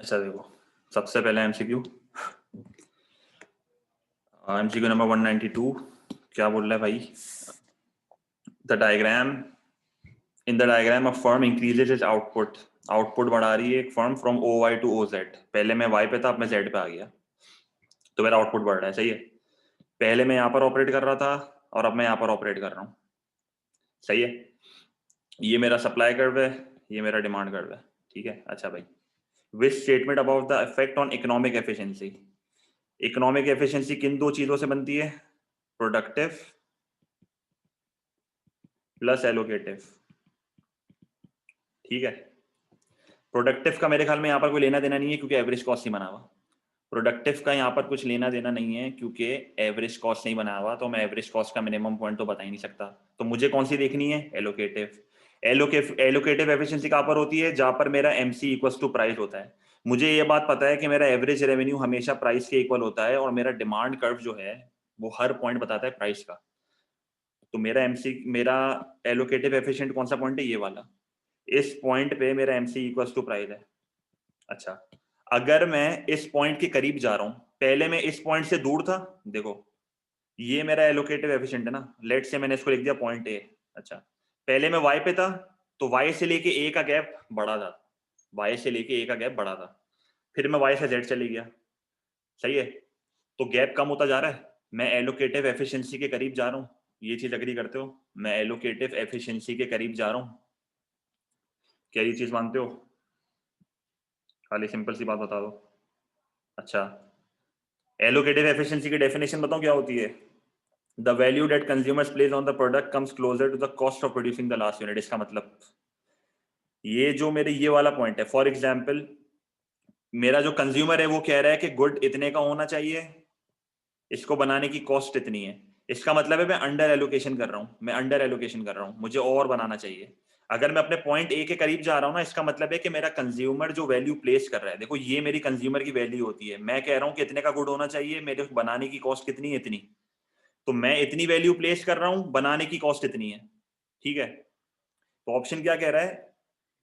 अच्छा देखो, सबसे पहले एमसीक्यू एमसीक्यू नंबर 192 क्या बोल रहा है भाई? The diagram in the diagram a firm increases its output बढ़ा रही है एक firm from O Y to O Z. पहले मैं वाई पे था, अब मैं जेड पे आ गया, तो मेरा आउटपुट बढ़ रहा है। सही है। पहले मैं यहाँ पर ऑपरेट कर रहा था और अब मैं यहाँ पर ऑपरेट कर रहा हूँ। सही है। ये मेरा सप्लाई कर्व है, ये मेरा डिमांड कर्व है। ठीक है। अच्छा भाई, which statement about the effect on economic efficiency. Economic efficiency किन दो चीजों से बनती है? Productive plus allocative. ठीक है। प्रोडक्टिव का मेरे ख्याल में यहाँ पर कोई लेना देना नहीं है, क्योंकि एवरेज कॉस्ट नहीं बना हुआ। प्रोडक्टिव का यहाँ पर कुछ लेना देना नहीं है, क्योंकि एवरेज कॉस्ट नहीं बना हुआ, तो मैं एवरेज कॉस्ट का मिनिमम पॉइंट तो बता ही नहीं सकता। तो मुझे कौन सी देखनी है? एलोकेटिव। एलोकेटिव एफिशिएंसी कहाँ पर होती है? जहां पर मेरा एमसी इक्वल्स टू प्राइस होता है। मुझे ये बात पता है कि मेरा एवरेज रेवेन्यू हमेशा प्राइस के इक्वल होता है, और मेरा डिमांड कर्व जो है वो हर पॉइंट बताता है प्राइस का। तो मेरा एलोकेटिव एफिशिएंट कौन सा पॉइंट है? ये वाला। इस पॉइंट पे मेरा एमसी इक्वल्स टू प्राइस है। अच्छा, अगर मैं इस पॉइंट के करीब जा रहा हूं, पहले मैं इस पॉइंट से दूर था, देखो ये मेरा एलोकेटिव एफिशिएंट है ना। लेट से मैंने इसको लिख दिया पॉइंट ए। अच्छा, पहले मैं वाई पे था, तो वाई से लेके ए का गैप बड़ा था, वाई से लेके ए का गैप बड़ा था। फिर मैं वाई से जेड चले गया। सही है। तो गैप कम होता जा रहा है, मैं एलोकेटिव एफिशिएंसी के करीब जा रहा हूं। ये चीज अग्री करते हो? मैं एलोकेटिव एफिशिएंसी के करीब जा रहा हूं। क्या ये चीज मानते हो? खाली सिंपल सी बात बता दो। अच्छा, एलोकेटिव एफिशिएंसी की डेफिनेशन बताऊं क्या होती है? The value that consumers place on the product comes closer to the cost of producing the last unit. इसका मतलब ये जो मेरे ये वाला पॉइंट है, फॉर एग्जाम्पल मेरा जो कंज्यूमर है वो कह रहा है कि गुड इतने का होना चाहिए, इसको बनाने की कॉस्ट इतनी है। इसका मतलब है मैं अंडर एलोकेशन कर रहा हूं, मैं अंडर एलोकेशन कर रहा हूं, मुझे और बनाना चाहिए। अगर मैं अपने पॉइंट ए के करीब जा रहा हूं ना, इसका मतलब है कि मेरा कंज्यूमर जो वैल्यू प्लेस कर रहा है, देखो ये मेरी कंज्यूमर की वैल्यू होती है। मैं कह रहा हूं कि इतने का गुड होना चाहिए, मेरे को बनाने की कॉस्ट कितनी है? इतनी। तो मैं इतनी वैल्यू प्लेस कर रहा हूं, बनाने की कॉस्ट इतनी है। ठीक है। तो ऑप्शन क्या कह रहा है?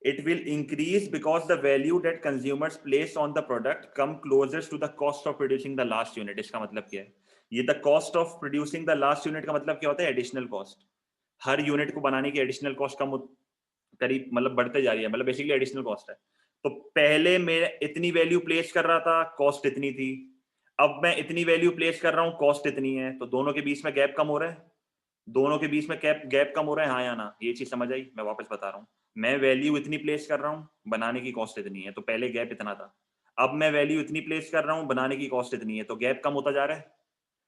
It will increase because the value that consumers place on the product come closer to the cost of producing the last unit. इसका मतलब क्या है? ये the cost of producing the last unit का मतलब क्या होता है? Additional cost. हर यूनिट को बनाने की एडिशनल कॉस्ट कम करीब मतलब बढ़ते जा रही है, मतलब बेसिकली एडिशनल कॉस्ट है। तो पहले मैं इतनी वैल्यू प्लेस कर रहा था, कॉस्ट इतनी थी। अब मैं इतनी वैल्यू प्लेस कर रहा हूं, कॉस्ट इतनी है। तो दोनों के बीच में गैप कम हो रहा है। दोनों के बीच में गैप कम हो रहा है, हाँ या ना? ये चीज समझ आई? मैं वापस बता रहा हूँ। मैं वैल्यू इतनी प्लेस कर रहा हूँ, बनाने की कॉस्ट इतनी है, तो पहले गैप इतना था। अब मैं वैल्यू इतनी प्लेस कर रहा हूँ, बनाने की कॉस्ट इतनी है, तो गैप कम होता जा रहा है।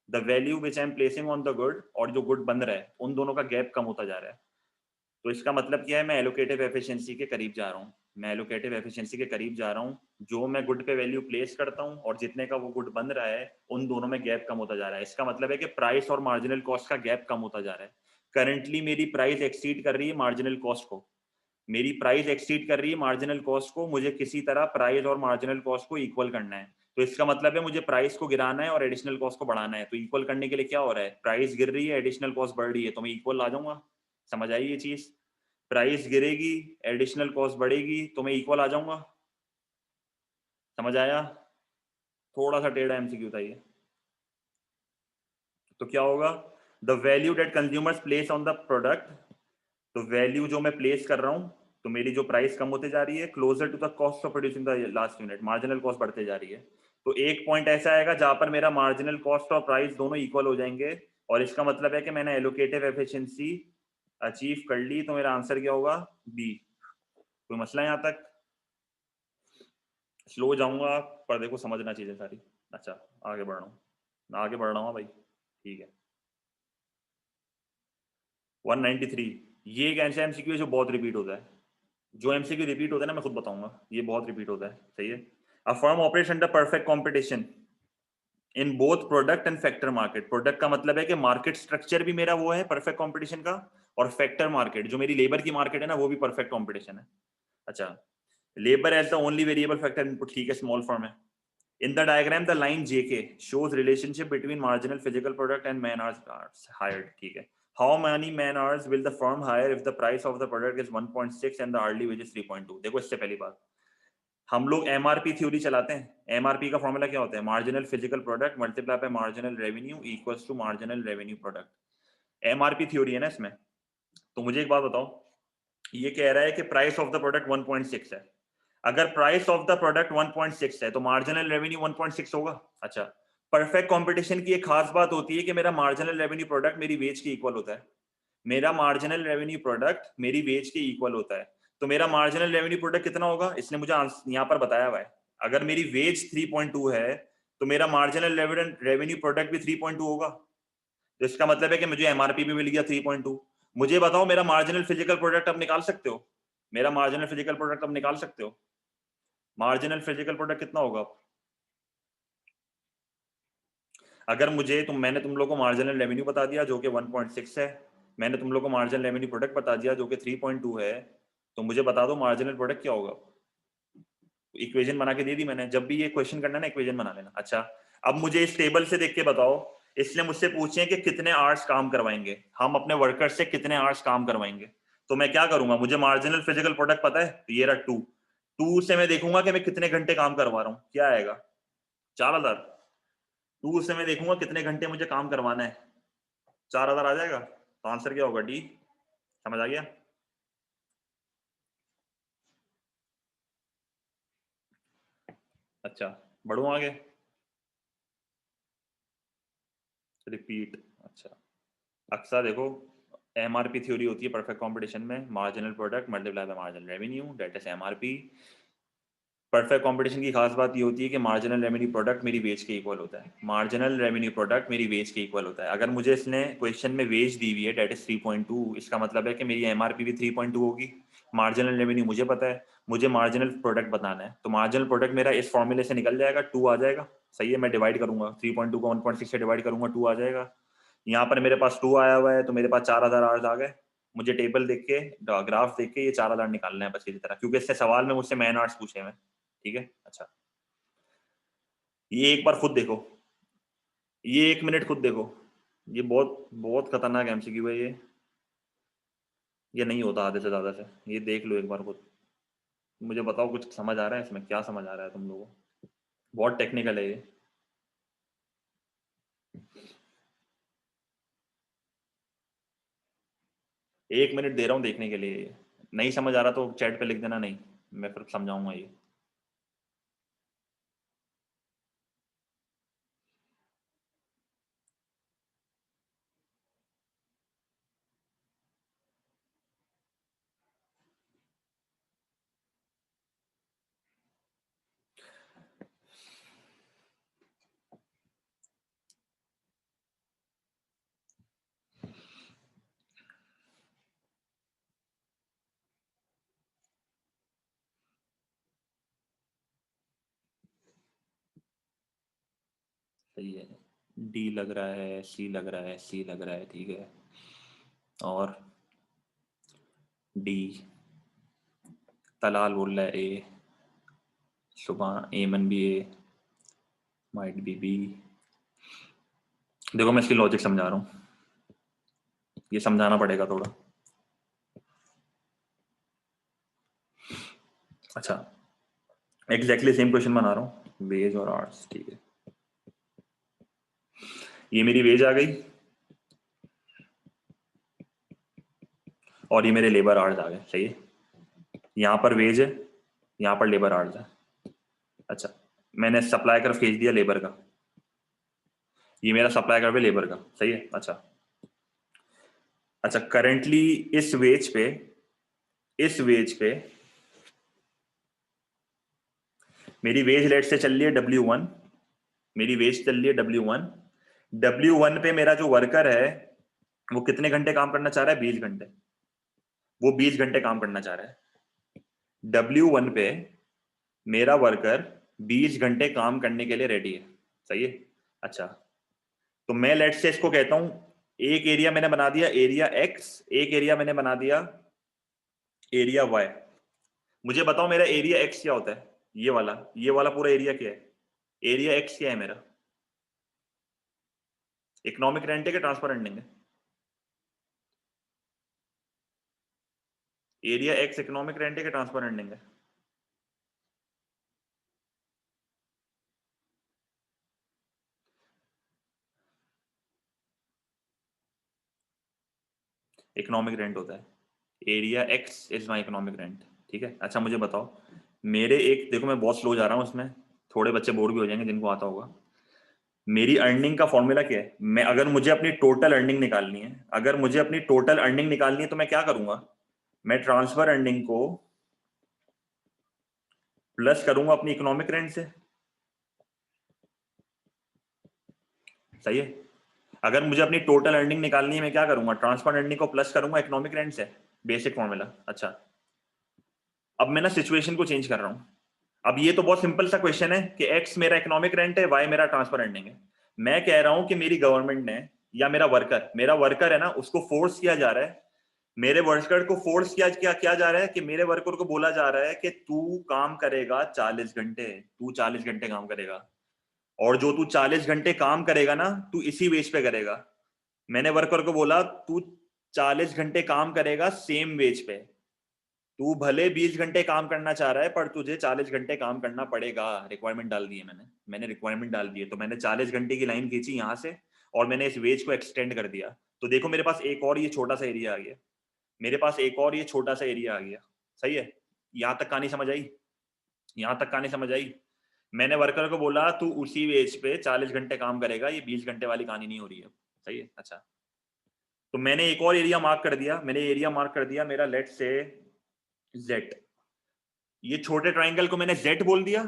The value which I am placing on the good और जो गुड बन रहा है, उन दोनों का गैप कम होता जा रहा है। तो इसका मतलब क्या है? मैं एलोकेटिव एफिशिएंसी के करीब जा रहा हूँ। मैं एलोकेटिव एफिशिएंसी के करीब जा रहा हूँ। जो मैं गुड पे वैल्यू प्लेस करता हूँ और जितने का वो गुड बन रहा है, उन दोनों में गैप कम होता जा रहा है। इसका मतलब है कि प्राइस और मार्जिनल कॉस्ट का गैप कम होता जा रहा है। करंटली मेरी प्राइस एक्सीड कर रही है मार्जिनल कॉस्ट को। मेरी प्राइस एक्सीड कर रही है मार्जिनल कॉस्ट को। मुझे किसी तरह प्राइस और मार्जिनल कॉस्ट को इक्वल करना है। तो इसका मतलब है मुझे प्राइस को गिराना है और एडिशनल कॉस्ट को बढ़ाना है। तो इक्वल करने के लिए क्या हो रहा है? प्राइस गिर रही है, एडिशनल कॉस्ट बढ़ रही है, तो मैं इक्वल आ जाऊंगा। समझ आई ये चीज? प्राइस गिरेगी, एडिशनल कॉस्ट बढ़ेगी, तो मैं इक्वल आ जाऊंगा। समझ आया? थोड़ा सा टेढ़ा एमसीक्यू था ये। तो क्या होगा? The value that consumers place on the product, तो वैल्यू जो मैं प्लेस कर रहा हूं, तो मेरी जो प्राइस कम होते जा रही है, closer to the cost of producing the last unit, marginal cost बढ़ते जा रही है। तो एक पॉइंट ऐसा आएगा जहां पर मेरा मार्जिनल कॉस्ट और प्राइस दोनों इक्वल हो जाएंगे, और इसका मतलब है कि मैंने एलोकेटिव एफिशिएंसी अचीव कर ली। तो मेरा आंसर क्या होगा? बी। कोई मसला है यहां तक? स्लो जाऊंगा, पर देखो समझना चीजें सारी। अच्छा, आगे बढ़ रहा हूँ, मैं आगे बढ़ रहा हूँ भाई। ठीक है। 193, ये एक ऐसा एमसीक्यू है जो बहुत रिपीट होता है। जो एमसीक्यू रिपीट होता है ना, मैं खुद बताऊंगा, ये बहुत रिपीट होता है। सही है। A firm operates under perfect competition in both product and factor market. Product का मतलब है कि मार्केट स्ट्रक्चर भी मेरा वो है परफेक्ट कंपटीशन का, और फैक्टर मार्केट जो मेरी लेबर की मार्केट है ना, वो भी परफेक्ट कंपटीशन है। अच्छा, labour as the only variable factor input. ठीक है, स्मॉल फर्म है। In the diagram, the line JK shows relationship between marginal physical product and man hours hired. ठीक है. How many man hours will the firm hire if the price of the product is 1.6 and the hourly wage is 3.2? देखो इससे पहली बात, हम लोग MRP theory चलाते हैं। एमआरपी का फॉर्मूला क्या होता है? Marginal physical product multiply by marginal revenue equals to marginal revenue product. MRP theory है ना इसमें। तो मुझे एक बात बताओ, ये कह रहा है कि प्राइस ऑफ द प्रोडक्ट 1.6 है। अगर प्राइस ऑफ द प्रोडक्ट 1.6 है तो मार्जिनल रेवेन्यू 1.6 होगा। अच्छा, परफेक्ट कंपटीशन की एक खास बात होती है कि मेरा मार्जिनल रेवेन्यू प्रोडक्ट मेरी वेज के इक्वल होता है। मेरा मार्जिनल रेवेन्यू प्रोडक्ट मेरी वेज के इक्वल होता है। तो मेरा मार्जिनल रेवेन्यू प्रोडक्ट कितना होगा? इसने मुझे यहाँ पर बताया हुआ है। अगर मेरी वेज 3.2 है तो मेरा मार्जिनल रेवेन्यू प्रोडक्ट भी 3.2 होगा। तो इसका मतलब है कि मुझे एमआरपी भी मिल गया 3.2। मुझे बताओ मेरा मार्जिनल फिजिकल प्रोडक्ट अब निकाल सकते हो? मेरा मार्जिनल फिजिकल प्रोडक्ट अब निकाल सकते हो? मार्जिनल फिजिकल प्रोडक्ट कितना होगा? अगर मुझे मैंने तुम लोग को मार्जिनल रेवेन्यू बता दिया जो कि 1.6 है, मैंने तुम लोग को मार्जिनल रेवेन्यू प्रोडक्ट बता दिया जो कि 3.2 है, तो मुझे बता दो मार्जिनल प्रोडक्ट क्या होगा। इक्वेशन बना के दे दी मैंने। जब भी ये क्वेश्चन करना ना इक्वेशन बना लेना। अच्छा, अब मुझे इस टेबल से देख के बताओ, इसने मुझसे पूछे कि कितने आवर्स काम करवाएंगे हम अपने वर्कर से, कितने आवर्स काम करवाएंगे। तो मैं क्या करूंगा? मुझे मार्जिनल फिजिकल प्रोडक्ट पता है, तो ये रहा 2। 2 से मैं देखूंगा कि मैं कितने घंटे काम करवा रहा हूँ। क्या आएगा? 4000। 2 से मैं देखूंगा कितने घंटे मुझे काम करवाना है। 4000 आ जाएगा। तो आंसर क्या होगा? डी। समझ आ गया? अच्छा, बढ़ू आगे। रिपीट। अच्छा, अक्सर देखो, एमआरपी थ्योरी होती है परफेक्ट कंपटीशन में, marginal product multiply by marginal revenue that is MRP. Perfect competition की खास बात ये होती है कि मार्जिनल रेवेन्यू प्रोडक्ट मेरी वेज के इक्वल होता है। मार्जिनल रेवेन्यू प्रोडक्ट मेरी वेज के इक्वल होता है। अगर मुझे इसने क्वेश्चन में वेज दी हुई है दैट इज 3.2, इसका मतलब है कि मेरी एमआरपी भी 3.2 होगी। मार्जिनल रेवेन्यू मुझे पता है, मुझे मार्जिनल प्रोडक्ट बताना है, तो मार्जिनल प्रोडक्ट मेरा इस फॉर्मूले से निकल जाएगा, 2 आ जाएगा। सही है, मैं डिवाइड करूंगा 3.2 को 1.6 से डिवाइड करूंगा, 2 आ जाएगा। यहाँ पर मेरे पास 2 आया हुआ है तो मेरे पास 4000 आवर्स आ गए। मुझे टेबल देख के, ग्राफ देख के ये 4000 निकालना है बस इसी तरह, क्योंकि इससे सवाल में मुझसे मैन आवर्स पूछे हैं। ठीक है। अच्छा, ये एक बार खुद देखो, ये 1 मिनट खुद देखो। ये बहुत बहुत खतरनाक एमसीक्यू है ये नहीं होता आधे से ज्यादा से। ये देख लो एक बार खुद। मुझे बताओ कुछ समझ आ रहा है इसमें? क्या समझ आ रहा है तुम लोगों को? बहुत टेक्निकल है ये। 1 मिनट दे रहा हूँ देखने के लिए। नहीं समझ आ रहा तो चैट पे लिख देना, नहीं मैं फिर समझाऊंगा ये। सही है। डी लग रहा है, सी लग रहा है, सी लग रहा है, ठीक है। और डी। तलाल बोल रहा है ए। सुबह एमन भी ए। Might be B. देखो मैं इसकी लॉजिक समझा रहा हूँ, ये समझाना पड़ेगा थोड़ा। अच्छा, एग्जैक्टली सेम क्वेश्चन बना रहा हूँ, वेज और आर्ट्स, ठीक है। ये मेरी वेज आ गई और ये मेरे लेबर आवर्स आ गए। सही है, यहाँ पर वेज है, यहाँ पर लेबर आवर्स है। अच्छा, मैंने सप्लाई कर्व खींच दिया लेबर का, ये मेरा सप्लाई कर्व है लेबर का। सही है। अच्छा, अच्छा करेंटली इस वेज पे मेरी वेज लेट से चल रही है W1। मेरी वेज चल रही है W1। W1 पे मेरा जो वर्कर है वो कितने घंटे काम करना चाह रहा है? 20 घंटे। वो 20 घंटे काम करना चाह रहा है। W1 पे मेरा वर्कर 20 घंटे काम करने के लिए रेडी है। सही है। अच्छा, तो मैं लेट से इसको कहता हूं, एक एरिया मैंने बना दिया एरिया एक्स, एक एरिया मैंने बना दिया एरिया वाई। मुझे बताओ मेरा एरिया एक्स क्या होता है? ये वाला पूरा एरिया क्या है? एरिया एक्स क्या है मेरा? इकोनॉमिक रेंट है कि ट्रांसफर रेंटिंग है? एरिया एक्स इकोनॉमिक रेंट है कि ट्रांसफर रेंटिंग है? इकोनॉमिक रेंट होता है, area x is my economic rent, ठीक है। अच्छा मुझे बताओ, मेरे एक, देखो मैं बहुत स्लो जा रहा हूँ इसमें, थोड़े बच्चे बोर भी हो जाएंगे जिनको आता होगा। मेरी अर्निंग का फॉर्मूला क्या है, मैं अगर मुझे अपनी टोटल अर्निंग निकालनी है, अगर मुझे अपनी टोटल अर्निंग निकालनी है तो मैं क्या करूंगा, मैं ट्रांसफर अर्निंग को प्लस करूंगा अपनी इकोनॉमिक रेंट से, सही है। अगर मुझे अपनी टोटल अर्निंग निकालनी है मैं क्या करूंगा, ट्रांसफर अर्निंग को प्लस करूंगा इकोनॉमिक रेंट से, बेसिक फॉर्मूला। अच्छा अब मैं ना सिचुएशन को चेंज कर रहा हूं। अब ये तो बहुत सिंपल सा क्वेश्चन है कि एक्स मेरा इकोनॉमिक रेंट है, वाई मेरा ट्रांसफर अर्निंग है। मैं कह रहा हूं कि मेरी गवर्नमेंट ने, या मेरा वर्कर है ना, उसको फोर्स किया जा रहा है, मेरे वर्कर को फोर्स किया जा रहा है कि मेरे वर्कर को बोला जा रहा है कि तू काम करेगा 40 घंटे, तू 40 घंटे काम करेगा, और जो तू 40 घंटे काम करेगा ना तू इसी वेज पे करेगा। मैंने वर्कर को बोला तू 40 घंटे काम करेगा सेम वेज पे, तू भले 20 घंटे काम करना चाह रहा है पर तुझे 40 घंटे काम करना पड़ेगा। रिक्वायरमेंट डाल दी है मैंने रिक्वायरमेंट डाल दी है, तो मैंने 40 घंटे की लाइन खींची यहाँ से और मैंने इस वेज को एक्सटेंड कर दिया। तो देखो मेरे पास एक और ये छोटा सा एरिया आ गया, मेरे पास एक और ये छोटा सा एरिया आ गया, सही है। यहाँ तक कहानी समझ आई, यहाँ तक कहानी समझ आई। मैंने वर्कर को बोला तू उसी वेज पे 40 घंटे काम करेगा, ये 20 घंटे वाली कहानी नहीं हो रही है, सही है। अच्छा तो मैंने एक और एरिया मार्क कर दिया, मैंने एरिया मार्क कर दिया मेरा, लेट से जेड, ये छोटे ट्राइंगल को मैंने जेड बोल दिया,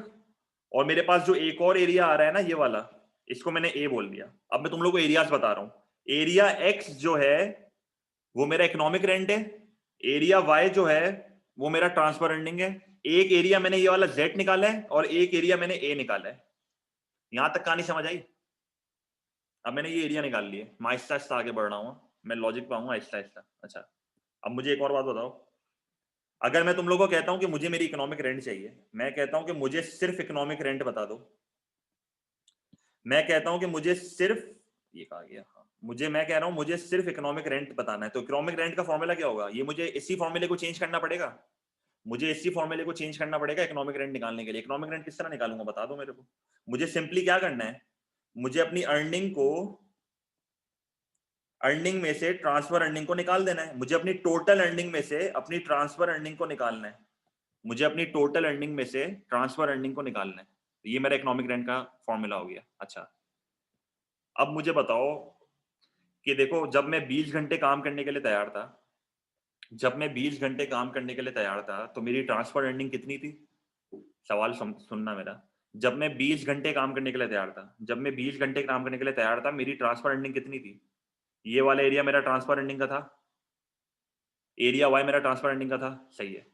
और मेरे पास जो एक और एरिया आ रहा है ना ये वाला, इसको मैंने ए बोल दिया। अब मैं तुम लोग को एरियाज बता रहा हूं। एरिया एक्स जो है वो मेरा इकोनॉमिक रेंट है, एरिया वाई जो है वो मेरा ट्रांसफर अर्निंग है। एक एरिया मैंने ये वाला जेड निकाला है और एक एरिया मैंने ए निकाला है। यहां तक कहानी समझ आई। अब मैंने ये एरिया निकाल लिए, मैं आहिस्ता आहिस्ता आगे बढ़ रहा हूँ, मैं लॉजिक पाऊंगा आहिस्ता आहिस्ता। अच्छा अब मुझे एक और बात बताओ, अगर मैं तुम लोगों को कहता हूं कि मुझे मेरी इकोनॉमिक रेंट चाहिए, मैं कहता हूं कि मुझे सिर्फ इकोनॉमिक रेंट बता दो, मैं कहता हूं कि मुझे सिर्फ, ये कहा गया, हाँ मुझे, मैं कह रहा हूं मुझे सिर्फ इकोनॉमिक रेंट बताना है, तो इकोनॉमिक रेंट का फॉर्मूला क्या होगा, ये मुझे इसी फॉर्मूले को चेंज करना पड़ेगा, मुझे इसी फॉर्मूले को चेंज करना पड़ेगा इकोनॉमिक रेंट निकालने के लिए। इकोनॉमिक रेंट किस तरह निकालूंगा बता दो मेरे को। मुझे सिंपली क्या करना है, मुझे अपनी अर्निंग को, अर्निंग में से ट्रांसफर अर्निंग को निकाल देना है, मुझे अपनी टोटल अर्निंग में से अपनी ट्रांसफर अर्निंग को निकालना है, मुझे अपनी टोटल अर्निंग में से ट्रांसफर अर्निंग को निकालना है। तो ये मेरा इकोनॉमिक रेंट का फॉर्मूला हो गया। अच्छा अब मुझे बताओ कि देखो जब मैं 20 घंटे काम करने के लिए तैयार था, जब मैं 20 घंटे काम करने के लिए तैयार था तो मेरी ट्रांसफर अर्निंग कितनी थी, सवाल सुनना मेरा। जब मैं 20 घंटे काम करने के लिए तैयार था, जब मैं 20 घंटे काम करने के लिए तैयार था, मेरी ट्रांसफर अर्निंग कितनी थी, ये वाला एरिया मेरा ट्रांसफर अर्निंग का था, एरिया वाई मेरा ट्रांसफर अर्निंग का था, सही है।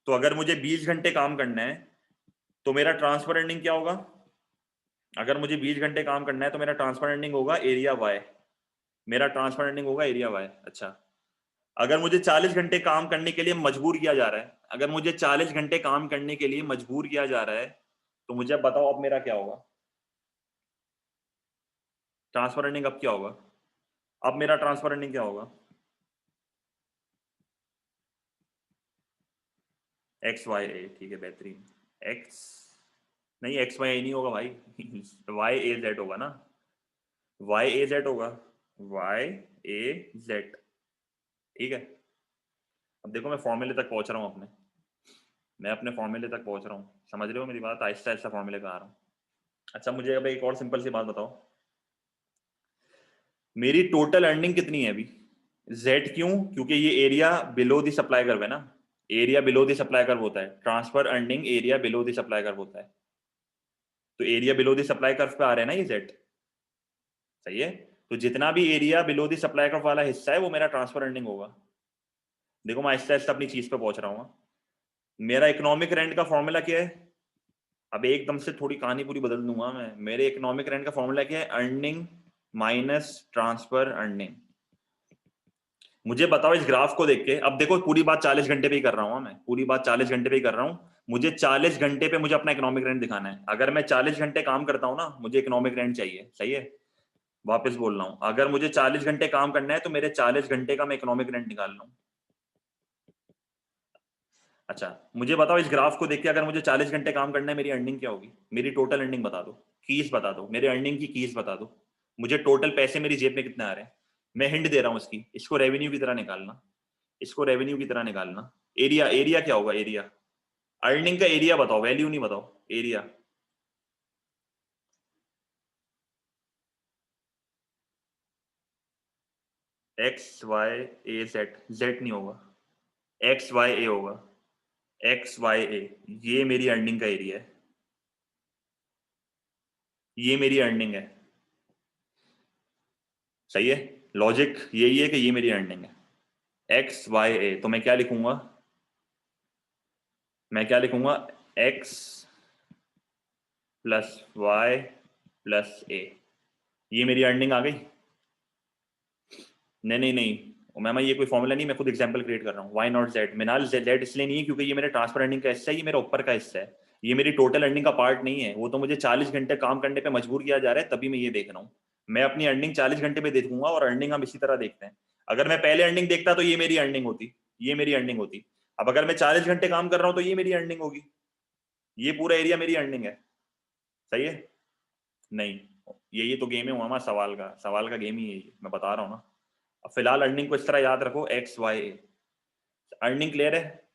तो अगर मुझे 20 घंटे काम करना है तो मेरा ट्रांसफर अर्निंग क्या होगा, अगर मुझे 20 घंटे काम करना है तो मेरा ट्रांसफर अर्निंग होगा एरिया वाई, मेरा ट्रांसफर अर्निंग होगा एरिया वाई। अच्छा अगर मुझे 40 घंटे काम करने के लिए मजबूर किया जा रहा है, अगर मुझे 40 घंटे काम करने के लिए मजबूर किया जा रहा है, तो मुझे बताओ अब मेरा क्या होगा, ट्रांसफर अर्निंग अब क्या होगा, अब मेरा ट्रांसफर अर्निंग क्या होगा, एक्स वाई ए, ठीक है बेहतरीन। एक्स नहीं, एक्स वाई ए नहीं होगा भाई वाई ए जेड होगा ना, वाई ए जेड होगा, वाई ए जेड, ठीक है। अब देखो मैं फॉर्मूले तक पहुंच रहा हूं अपने, मैं अपने फॉर्मूले तक पहुंच रहा हूँ, समझ रहे हो मेरी बात, आहिस्ता आहिस्ता फॉर्मूले पे आ रहा हूँ। अच्छा मुझे अब एक और सिंपल सी बात बताओ, मेरी टोटल अर्निंग कितनी है अभी, जेड क्यों, क्योंकि ये area below the supply curve है ना, area below the supply curve होता है, transfer earning area below the supply curve होता है, तो area below the supply curve पे आ रहे हैं ना ये जेड, सही है। तो जितना भी area below the supply curve वाला हिस्सा है वो मेरा ट्रांसफर अर्निंग होगा। देखो मैं आहिस्ता आहिस्ता अपनी चीज पे पहुंच रहा हूँ। मेरा इकोनॉमिक रेंट का फॉर्मूला क्या है, अब एकदम से थोड़ी कहानी पूरी बदल दूंगा मैं, मेरे इकोनॉमिक रेंट का फॉर्मूला क्या है, अर्निंग माइनस ट्रांसफर अर्निंग। मुझे बताओ इस ग्राफ को देख के, अब देखो पूरी बात 40 घंटे पे ही कर रहा हूं मैं, पूरी बात 40 घंटे पे ही कर रहा हूं, मुझे 40 घंटे पे मुझे अपना इकोनॉमिक रेंट दिखाना है। अगर मैं 40 घंटे काम करता हूं ना मुझे इकोनॉमिक रेंट चाहिए, सही है। वापस बोल रहा हूं, अगर मुझे 40 घंटे काम करना है तो मेरे 40 घंटे का मैं इकोनॉमिक रेंट निकाल लूं। अच्छा मुझे बताओ इस ग्राफ को देख के, अगर मुझे 40 घंटे काम करना है मेरी अर्निंग क्या होगी, मेरी टोटल अर्निंग बता दो, कीज बता दो, मेरे अर्निंग की कीज बता दो, मुझे टोटल पैसे मेरी जेब में कितने आ रहे हैं। मैं हिंट दे रहा हूं इसकी, इसको रेवेन्यू की तरह निकालना, इसको रेवेन्यू की तरह निकालना। एरिया, एरिया क्या होगा? एरिया, अर्निंग का एरिया बताओ, वैल्यू नहीं बताओ, एरिया। एक्स वाई ए जेड, जेड नहीं होगा, एक्स वाई ए होगा, एक्स वाई ए। ये मेरी अर्निंग का एरिया है, ये मेरी अर्निंग है। सही है, लॉजिक यही है कि ये मेरी अर्निंग है, एक्स वाई ए। तो मैं क्या लिखूंगा? मैं क्या लिखूंगा? एक्स प्लस वाई प्लस ए, ये मेरी अर्निंग आ गई। नहीं नहीं नहीं मैम, ये कोई फॉर्मूला नहीं, मैं खुद एग्जांपल क्रिएट कर रहा हूँ। वाई नॉट जेड, मिनाल जेड इसलिए नहीं है क्योंकि ये मेरे ट्रांसफर अर्निंग का हिस्सा है, ये मेरा ऊपर का हिस्सा है, ये मेरी टोटल अर्निंग का पार्ट नहीं है। वो तो मुझे 40 घंटे काम करने पे मजबूर किया जा रहा है, तभी मैं ये देख रहा हूँ। मैं अपनी अर्निंग 40 घंटे पे देखूंगा, और अर्निंग हम इसी तरह देखते हैं। अगर मैं पहले अर्निंग देखता तो ये मेरी अर्निंग होती, ये मेरी अर्निंग होती। अब अगर मैं 40 घंटे काम कर रहा हूँ तो ये मेरी अर्निंग होगी, ये पूरा एरिया मेरी अर्निंग है। सही है? नहीं, यही तो गेम है हमारा, सवाल का गेम ही यही है, मैं बता रहा हूँ ना। अब फिलहाल अर्निंग को इस तरह याद रखो, एक्स वाई ए। अर्निंग क्लियर है?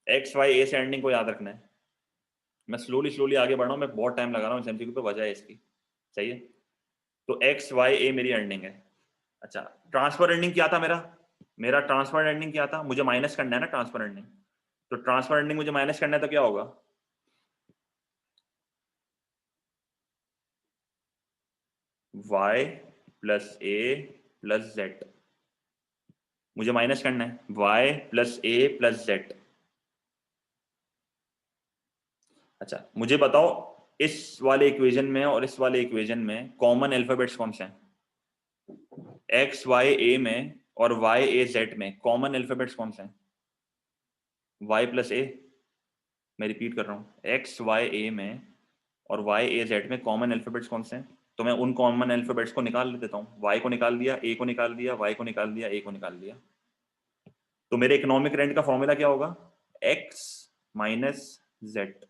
एक्स वाई ए से अर्निंग को याद रखना है। मैं स्लोली स्लोली आगे बढ़ रहा हूँ, मैं बहुत टाइम लगा रहा हूँ इस एमसीक्यू पे, वजह है इसकी। सही है? तो एक्स वाई ए मेरी अर्निंग है। अच्छा, ट्रांसफर अर्निंग क्या था मेरा? मेरा ट्रांसफर अर्निंग क्या था? मुझे माइनस करना है ना ट्रांसफर अर्निंग। तो ट्रांसफर अर्निंग मुझे माइनस करना है तो क्या होगा? वाई प्लस ए प्लस जेड, मुझे माइनस करना है वाई प्लस ए प्लस जेड। अच्छा, मुझे बताओ इस वाले इक्वेशन में और इस वाले इक्वेशन में कॉमन अल्फाबेट्स कौन से हैं? एक्स वाई ए में और वाई ए जेड में कॉमन अल्फाबेट्स कौन से हैं? वाई प्लस ए। मैं रिपीट कर रहा हूँ, एक्स वाई ए में और वाई ए जेड में कॉमन अल्फाबेट्स कौन से हैं? तो मैं उन कॉमन अल्फाबेट्स को निकाल देता हूँ। वाई को निकाल दिया, ए को निकाल दिया, वाई को निकाल दिया, ए को निकाल दिया। तो मेरे इकोनॉमिक रेंट का फॉर्मूला क्या होगा? X minus Z.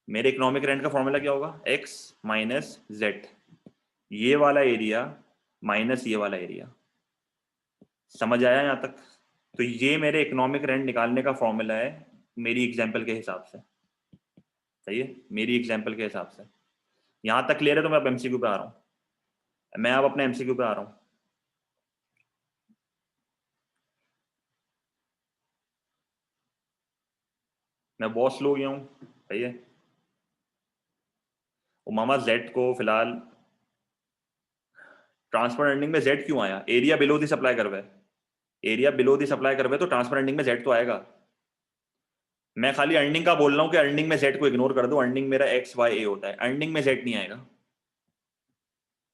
मेरे इकोनॉमिक रेंट का फॉर्मूला क्या होगा? एक्स माइनस जेड, ये वाला एरिया माइनस ये वाला एरिया। समझ आया यहां तक? तो ये मेरे इकोनॉमिक रेंट निकालने का फॉर्मूला है, मेरी एग्जांपल के हिसाब से। सही है, मेरी एग्जांपल के हिसाब से। यहां तक क्लियर है? तो मैं अब एमसीक्यू पे आ रहा हूं, मैं अब अपने एमसीक्यू पे आ रहा हूं। मैं बहुत स्लो गया हूं। सही है। मामा जेड को फिलहाल ट्रांसफर अर्निंग में जेड क्यों आया? Area below the supply curve है, area below the supply curve है, तो ट्रांसफर अर्निंग में जेड तो आएगा। मैं खाली अर्निंग का बोल रहा हूं कि अर्निंग में जेड को इग्नोर कर दो, अर्निंग मेरा एक्स वाई ए होता है, अर्निंग में जेड नहीं आएगा।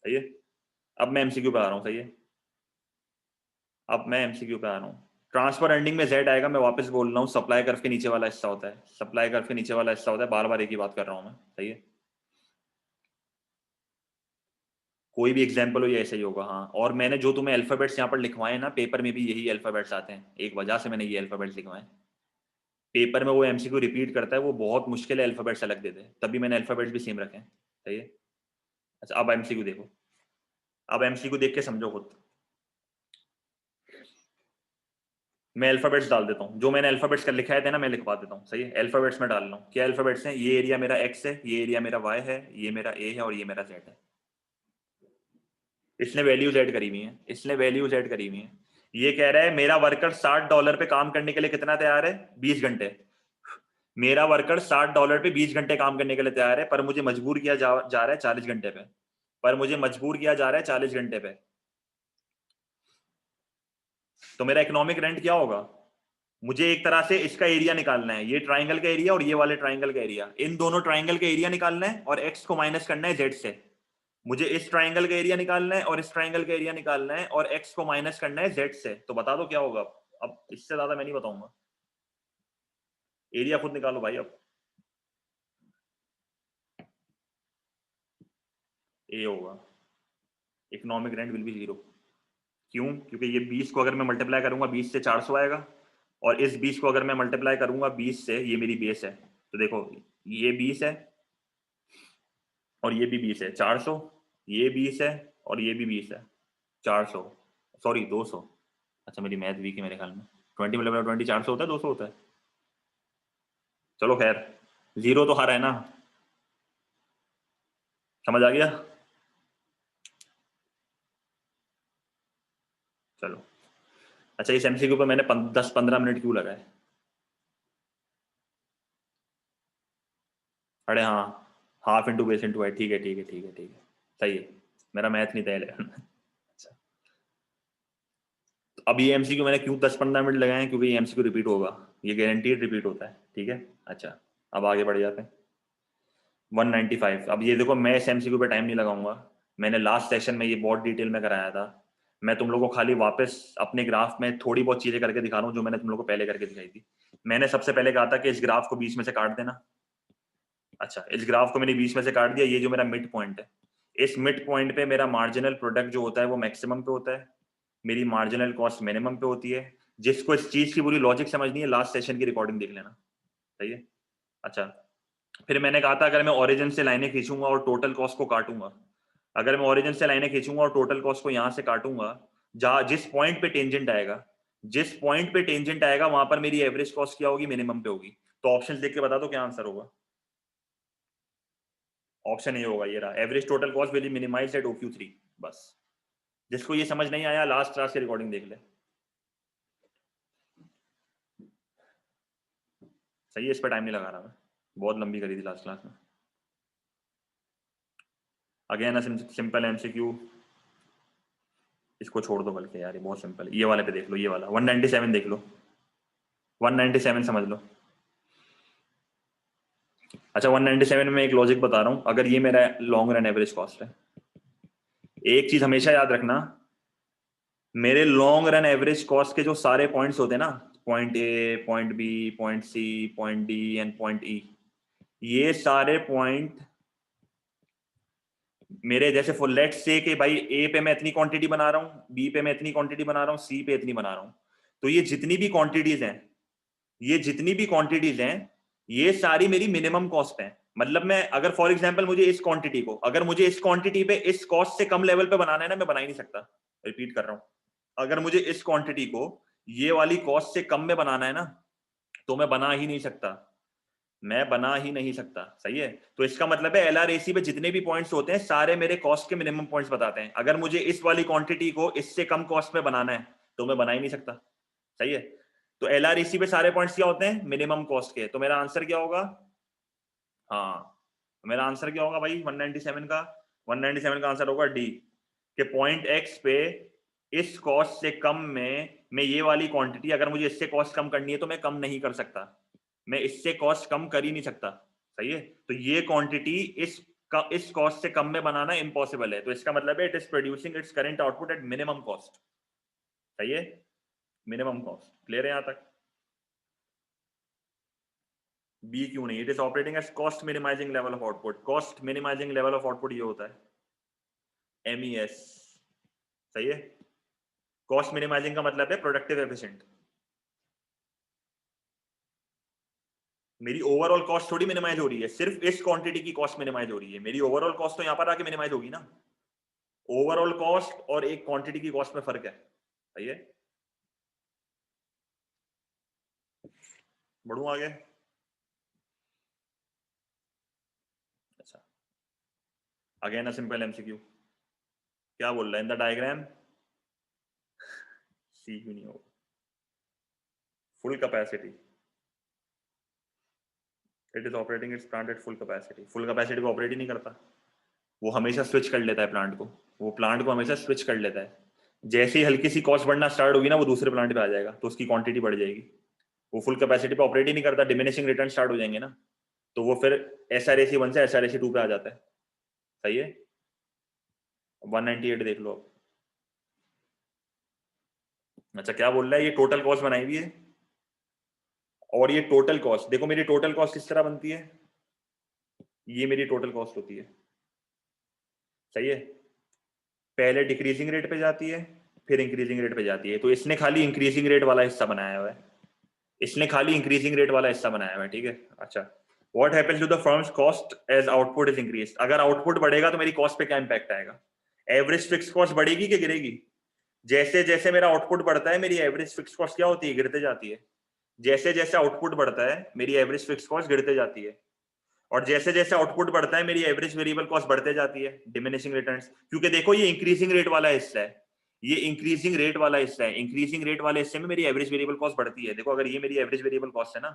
सही है? अब मैं एमसीक्यू पे आ रहा हूं। सही है, अब मैं एमसीक्यू पे आ रहा हूं। ट्रांसफर अर्निंग में जेड आएगा, मैं वापस बोल रहा हूं, सप्लाई कर्व के नीचे वाला हिस्सा होता है, सप्लाई कर्व के नीचे वाला हिस्सा होता है, बार बार एक ही बात कर रहा हूं मैं। सही है, कोई भी एग्जाम्पल हो ये ऐसे ही होगा। हाँ, और मैंने जो तुम्हें अल्फाबेट्स यहाँ पर लिखवाए ना, पेपर में भी यही अल्फाबेट्स आते हैं, एक वजह से मैंने ये अल्फाबेट्स लिखवाए। पेपर में वो एमसीक्यू रिपीट करता है, वो बहुत मुश्किल है अल्फाबेट्स अलग देते हैं, तभी मैंने अल्फाबेट्स भी सेम रखे हैं। सही है। अच्छा, अब एमसीक्यू देखो, अब एमसीक्यू देख के समझो खुद। मैं अल्फाबेट्स डाल देता हूँ, जो मैंने अल्फाबेट्स का लिखा है ना, मैं लिखवा देता हूँ। सही है, अल्फाबेट्स में डाल रहा हूँ। क्या अल्फाबेट्स हैं? ये एरिया मेरा एक्स है, ये एरिया मेरा वाई है, ये मेरा ए है, और ये मेरा जेड है। इसने वैल्यूज ऐड करी हुई है, इसने वैल्यूज ऐड करी हुई है। ये कह रहा है मेरा वर्कर $60 पे काम करने के लिए कितना तैयार है? 20 घंटे। मेरा वर्कर $60 पे 20 घंटे काम करने के लिए तैयार है, पर मुझे मजबूर किया जा रहा है 40 घंटे पे, पर मुझे मजबूर किया जा रहा है 40 घंटे पे। तो मेरा इकोनॉमिक रेंट क्या होगा? मुझे एक तरह से इसका एरिया निकालना है, ये ट्राइंगल का एरिया और ये वाले ट्राइंगल का एरिया, इन दोनों ट्राइंगल का एरिया निकालना है, और एक्स को माइनस करना है जेड से। मुझे इस ट्राइंगल का एरिया निकालना है और इस ट्राइंगल का एरिया निकालना है, और एक्स को माइनस करना है जेड से। तो बता दो क्या होगा? अब इससे ज्यादा मैं नहीं बताऊंगा, एरिया खुद निकालो भाई। अब ए होगा, इकोनॉमिक रेंट विल बी 0। क्यों? क्योंकि ये 20 को अगर मैं मल्टीप्लाई करूंगा 20 से 400 आएगा, और इस 20 को अगर मैं मल्टीप्लाई करूंगा 20 से, ये मेरी बेस है, तो देखो ये 20 है और ये भी 20 है, 400, ये 20 है और ये भी 20 है, 400, सॉरी 200। अच्छा मेरी मैथ वीक है मेरे ख्याल में। 20 मल्टीप्लाई 20 400 होता है 200 होता है? चलो खैर, जीरो तो हारा है ना, समझ आ गया? चलो अच्छा, इस एमसीक्यू पे मैंने 10-15 मिनट क्यों लगाए? अरे हाँ, half into base into height, ठीक है ठीक है ठीक है ठीक है, सही है, मेरा मैथ नहीं था 11 में। अच्छा, तो अब ये एमसीक्यू मैंने क्यों 10-15 मिनट लगाए हैं? क्योंकि ये एमसीक्यू रिपीट होगा, ये गारंटीड रिपीट होता है, ठीक है। अच्छा अब आगे बढ़ जाते हैं। 195। अब ये देखो, मैं इस एमसीक्यू पे टाइम नहीं लगाऊंगा, मैंने लास्ट सेशन में ये बहुत डिटेल में कराया था। मैं तुम लोगों को खाली वापस अपने ग्राफ में थोड़ी बहुत चीजें करके दिखा रहा हूँ जो मैंने तुम लोगों को पहले करके दिखाई थी। मैंने सबसे पहले कहा था कि इस ग्राफ को बीच में से काट देना। अच्छा, इस ग्राफ को मैंने बीच में से काट दिया, ये जो मेरा मिड पॉइंट है, इस मिड पॉइंट पे मेरा मार्जिनल प्रोडक्ट जो होता है वो मैक्सिमम पे होता है, मेरी मार्जिनल कॉस्ट मिनिमम पे होती है। जिसको इस चीज की पूरी लॉजिक समझनी है, लास्ट सेशन की रिकॉर्डिंग देख लेना, सही है। अच्छा, फिर मैंने कहा था अगर मैं ओरिजिन से लाइनें खींचूंगा और टोटल कॉस्ट को काटूंगा, अगर मैं ओरिजिन से लाइनें खींचूंगा और टोटल कॉस्ट को यहां से काटूंगा, जहां जिस पॉइंट पे टेंजेंट आएगा, जिस पॉइंट पे टेंजेंट आएगा वहां पर मेरी एवरेज कॉस्ट क्या होगी? मिनिमम पे होगी। तो ऑप्शन देख के बता दो क्या आंसर होगा। ऑप्शन ये होगा, ये रहा, average total cost will minimize at OQ3। बस, जिसको ये समझ नहीं आया लास्ट क्लास की रिकॉर्डिंग देख ले, सही है। इस पर टाइम नहीं लगा रहा मैं, बहुत लंबी करी थी लास्ट क्लास में। अगेन सिंपल एमसीक्यू, इसको छोड़ दो बल्कि यार, ये बहुत सिंपल है। ये वाले पे देख लो, ये वाला 197 देख लो, 197 समझ लो। अच्छा 197 में एक लॉजिक बता रहा हूं, अगर ये मेरा लॉन्ग रन एवरेज कॉस्ट है, एक चीज हमेशा याद रखना, मेरे लॉन्ग रन एवरेज कॉस्ट के जो सारे पॉइंट्स होते हैं ना, point A, point B, point C, point D and point E, ये सारे पॉइंट मेरे जैसे फॉर लेट्स से कि भाई ए पे मैं इतनी क्वांटिटी बना रहा हूँ, बी पे मैं इतनी क्वांटिटी बना रहा हूँ, सी पे इतनी बना रहा हूँ, तो ये जितनी भी क्वांटिटीज हैं, ये जितनी भी क्वांटिटीज हैं, ये सारी मेरी मिनिमम कॉस्ट है। मतलब मैं अगर फॉर एग्जांपल मुझे इस क्वांटिटी को, अगर मुझे इस क्वांटिटी पे इस कॉस्ट से कम लेवल पे बनाना है ना, मैं बना ही नहीं सकता। रिपीट कर रहा हूं, अगर मुझे इस क्वांटिटी को ये वाली कॉस्ट से कम में बनाना है ना, तो मैं बना ही नहीं सकता, मैं बना ही नहीं सकता, सही है। तो इसका मतलब है LRAC पे जितने भी पॉइंट्स होते हैं सारे मेरे कॉस्ट के मिनिमम पॉइंट्स बताते हैं। अगर मुझे इस वाली क्वांटिटी को इससे कम कॉस्ट में बनाना है तो मैं बना ही नहीं सकता, सही है। तो LRAC पे सारे पॉइंट्स क्या होते हैं? मिनिमम कॉस्ट के। तो मेरा आंसर क्या होगा? हाँ, मेरा आंसर क्या होगा भाई 197 का? 197 का आंसर होगा डी, कि पॉइंट एक्स पे इस कॉस्ट से कम में मैं ये वाली क्वांटिटी, अगर मुझे इससे कॉस्ट कम करनी है तो मैं कम नहीं कर सकता, मैं इससे कॉस्ट कम कर ही नहीं सकता, सही है। तो ये क्वांटिटी इस कॉस्ट से कम में बनाना इम्पॉसिबल है। तो इसका मतलब है it is producing its current output at minimum cost, सही है, मिनिमम कॉस्ट। क्लियर है यहां तक? बी क्यों नहीं? It is operating at cost minimizing level of output. Cost minimizing level of output ये होता है MES, सही है। कॉस्ट मिनिमाइजिंग का मतलब है प्रोडक्टिव एफिशिएंट। मेरी ओवरऑल कॉस्ट थोड़ी मिनिमाइज हो रही है, सिर्फ इस क्वांटिटी की कॉस्ट मिनिमाइज हो रही है, मेरी ओवरऑल कॉस्ट तो यहां पर आके मिनिमाइज होगी ना। ओवरऑल कॉस्ट और एक क्वांटिटी की कॉस्ट में फर्क है, सही है। बढ़ू आगे। अच्छा, अगेन अ सिंपल MCQ, क्या बोल रहा है इन द डायग्राम? सी क्यों नहीं होगा? Full capacity, it is operating it's plant at full capacity. Full capacity को ऑपरेट ही नहीं करता, वो हमेशा स्विच कर लेता है प्लांट को, वो प्लांट को हमेशा स्विच कर लेता है। जैसे ही हल्की सी कॉस्ट बढ़ना स्टार्ट होगी ना, वो दूसरे प्लांट पे आ जाएगा, तो उसकी क्वांटिटी बढ़ जाएगी। वो फुल कैपेसिटी पे ऑपरेट ही नहीं करता, डिमिनिशिंग रिटर्न स्टार्ट हो जाएंगे ना, तो वो फिर SRAC 1 से SRAC 2 पे आ जाता है, सही है। 198 देख लो अब। अच्छा क्या बोल रहा है, ये टोटल कॉस्ट बनाई हुई है, और ये टोटल कॉस्ट देखो, मेरी टोटल कॉस्ट किस तरह बनती है, ये मेरी टोटल कॉस्ट होती है, सही है। पहले डिक्रीजिंग रेट पे जाती है, फिर इंक्रीजिंग रेट पे जाती है। तो इसने खाली इंक्रीजिंग रेट वाला हिस्सा बनाया हुआ है, इसने खाली इंक्रीजिंग रेट वाला हिस्सा बनाया हुआ है, ठीक है। अच्छा, what happens to the firm's cost as output is increase? अगर आउटपुट बढ़ेगा तो मेरी कॉस्ट पे क्या इंपैक्ट आएगा? एवरेज फिक्स कॉस्ट बढ़ेगी कि गिरेगी? जैसे जैसे मेरा आउटपुट बढ़ता है मेरी एवरेज फिक्स कॉस्ट क्या होती है, गिरते जाती है। जैसे जैसे आउटपुट बढ़ता है मेरी एवरेज फिक्स कॉस्ट गिरते जाती है, और जैसे जैसे आउटपुट बढ़ता है मेरी एवरेज वेरिएबल कॉस्ट बढ़ते जाती है, डिमिनिशिंग रिटर्न्स। क्योंकि देखो ये इंक्रीजिंग रेट वाला हिस्सा है, ये इंक्रीजिंग रेट वाला हिस्सा है, इंक्रीजिंग रेट वाले हिस्से में मेरी एवरेज वेरिएबल कॉस्ट बढ़ती है। देखो अगर ये मेरी एवरेज वेरिएबल कॉस्ट है ना,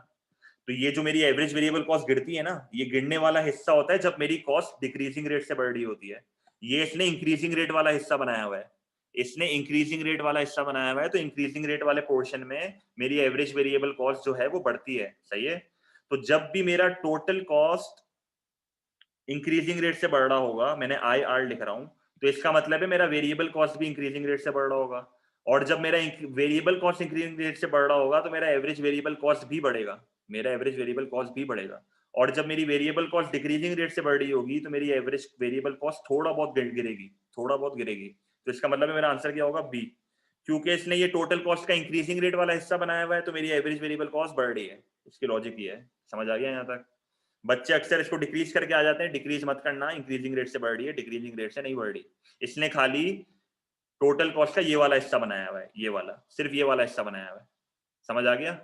तो ये जो मेरी एवरेज वेरिएबल कॉस्ट गिरती है ना, ये गिरने वाला हिस्सा होता है जब मेरी कॉस्ट डिक्रीजिंग रेट से बढ़ रही होती है। ये इसने इंक्रीजिंग रेट वाला हिस्सा बनाया हुआ है, इसने इंक्रीजिंग रेट वाला हिस्सा बनाया हुआ है, तो इंक्रीजिंग रेट वाले पोर्शन में मेरी एवरेज वेरिएबल कॉस्ट जो है वो बढ़ती है, सही है। तो जब भी मेरा टोटल कॉस्ट इंक्रीजिंग रेट से बढ़ रहा होगा, मैंने आई आर लिख रहा हूं, तो इसका मतलब है मेरा वेरिएबल कॉस्ट भी इंक्रीजिंग रेट से बढ़ रहा होगा। और जब मेरा वेरिएबल कॉस्ट इंक्रीजिंग रेट से बढ़ रहा होगा तो मेरा एवरेज वेरिएबल कॉस्ट भी बढ़ेगा, मेरा एवरेज वेरिएबल कॉस्ट भी बढ़ेगा। और जब मेरी वेरिएबल कॉस्ट डिक्रीजिंग रेट से बढ़ रही होगी तो मेरी एवरेज वेरिएबल कॉस्ट थोड़ा बहुत गिरेगी, थोड़ा बहुत गिरेगी। तो इसका मतलब है मेरा आंसर क्या होगा, बी। क्योंकि इसने ये टोटल कॉस्ट का इंक्रीजिंग रेट वाला हिस्सा बनाया हुआ है तो मेरी एवरेज वेरिएबल कॉस्ट बढ़ रही है। इसकी लॉजिक ये है, समझ आ गया यहाँ तक। बच्चे अक्सर इसको डिक्रीज करके आ जाते हैं, डिक्रीज मत करना, इंक्रीजिंग रेट से बढ़ रही है, डिक्रीजिंग रेट से नहीं बढ़ रही। इसने खाली टोटल कॉस्ट का ये वाला हिस्सा बनाया हुआ है, ये वाला, सिर्फ ये वाला हिस्सा बनाया हुआ है। समझ आ गया।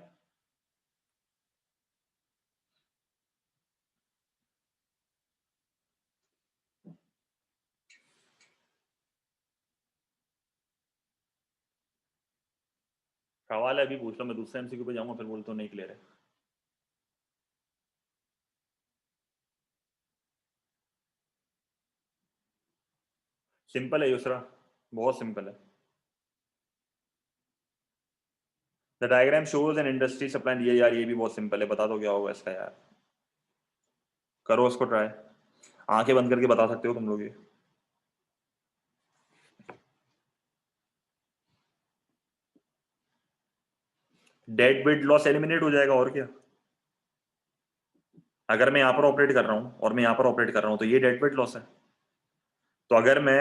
सवाल है अभी पूछ लो, मैं दूसरे एमसीक्यू पे जाऊंगा फिर बोलता हूँ नहीं क्लियर है। सिंपल है युसरा, बहुत सिंपल है। The diagram shows an industry supply, ये यार ये भी बहुत सिंपल है, बता दो क्या होगा इसका यार। करो उसको ट्राई, आंखें बंद करके बता सकते हो तुम लोग ये। डेड वेट लॉस एलिमिनेट हो जाएगा और क्या। अगर मैं यहाँ पर ऑपरेट कर रहा हूँ और मैं यहाँ पर ऑपरेट कर रहा हूँ तो ये डेड वेट लॉस है। तो अगर मैं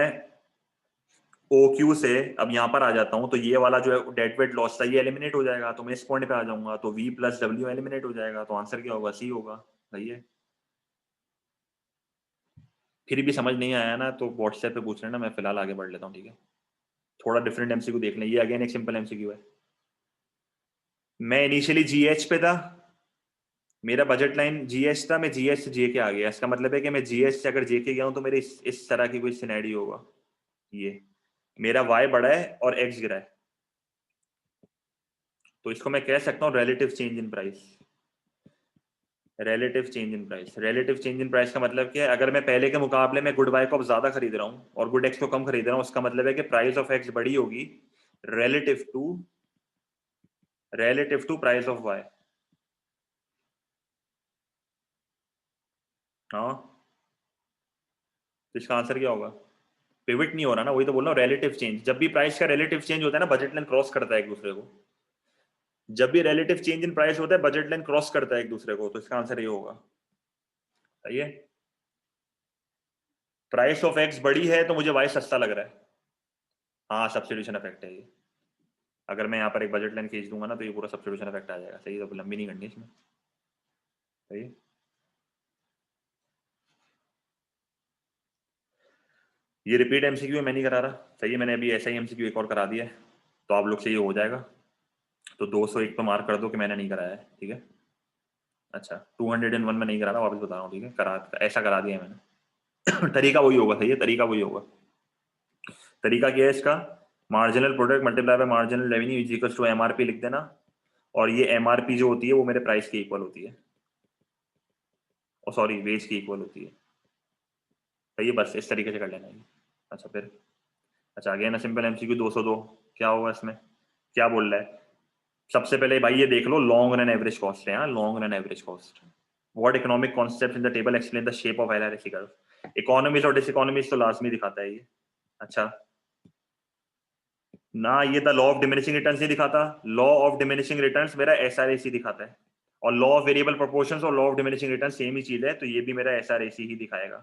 ओ क्यू से अब यहाँ पर आ जाता हूँ तो ये वाला जो है डेड वेट लॉस था ये एलिमिनेट हो जाएगा, तो मैं इस पॉइंट पे आ जाऊंगा तो वी प्लस डब्ल्यू एलिमिनेट हो जाएगा, तो आंसर क्या होगा, सी होगा। सही है। फिर भी समझ नहीं आया ना तो व्हाट्सएप पे पूछ लेना, मैं फिलहाल आगे बढ़ लेता हूँ, ठीक है। थोड़ा डिफरेंट एमसीक्यू देख लें, ये अगेन एक सिंपल एमसीक्यू है। मैं इनिशियली जीएच पे था, मेरा बजट लाइन जीएच था, मैं जीएच से जे के आ गया, इसका मतलब है कि मैं जीएच से अगर जे के गया हूँ तो मेरे इस तरह की कोई सिनेरियो होगा। ये मेरा वाई बढ़ा है और एक्स गिरा है, तो इसको मैं कह सकता हूँ relative change in price. Relative change in price, relative change in price का मतलब क्या है, अगर मैं पहले के मुकाबले में गुड बाय को अब ज्यादा खरीद रहा हूँ और गुड एक्स को कम खरीद रहा हूँ, उसका मतलब है कि प्राइस ऑफ एक्स बड़ी होगी relative to, relative to price of Y. हाँ, तो इसका आंसर क्या होगा, पिवट नहीं हो रहा ना, वही तो बोल रहा हूँ, रिलेटिव चेंज। जब भी प्राइस का रिलेटिव चेंज होता है ना, बजट लाइन क्रॉस करता है एक दूसरे को। जब भी रिलेटिव चेंज इन प्राइस होता है बजट लाइन क्रॉस करता है एक दूसरे को, तो इसका आंसर ये होगा। सही है। प्राइस ऑफ एक्स बड़ी है तो मुझे वाई सस्ता लग रहा है। हाँ, सब्स्टिट्यूशन इफेक्ट है ये। अगर मैं यहाँ पर एक बजट लाइन खींच दूंगा ना तो ये पूरा सब्स्टिट्यूशन इफेक्ट आ जाएगा। सही है, तो लंबी नहीं करनी इसमें। सही है। ये रिपीट एमसीक्यू मैं नहीं करा रहा, सही है, मैंने अभी ऐसा ही एमसीक्यू एक और करा दिया है, तो आप लोग से ये हो जाएगा। तो 201 पे मार्क कर दो कि मैंने नहीं कराया है, ठीक है। अच्छा, 201 में नहीं करा रहा, वापस बता रहा हूँ, ठीक है, करा ऐसा करा दिया है मैंने। तरीका वही होगा, सही है, तरीका वही होगा। तरीका क्या है इसका, marginal product multiply by marginal revenue is equal to MRP लिख देना, और ये एमआरपी जो होती है वो मेरे प्राइस के इक्वल होती है, और सॉरी वेज की इक्वल होती है। सही है, बस इस तरीके से कर लेना है। अच्छा फिर, अच्छा अगेन ना सिंपल एमसीक्यू 202, क्या होगा इसमें, क्या बोल रहा है। सबसे पहले भाई ये देख लो, लॉन्ग रन एवरेज कॉस्ट है, long run average cost. What economic concept in the table explain the shape of LRSC curve. Economist और डिसइकोनॉमिस्ट तो लास्ट में दिखाता है ये। अच्छा, ना ये the law of diminishing returns नहीं दिखाता, लॉ ऑफ डिमिनिशिंग रिटर्न्स मेरा SRAC दिखाता है, और लॉ ऑफ वेरिएबल प्रोपोर्शंस और law of diminishing return same ही चीज है, तो ये भी मेरा SRAC ही दिखाएगा।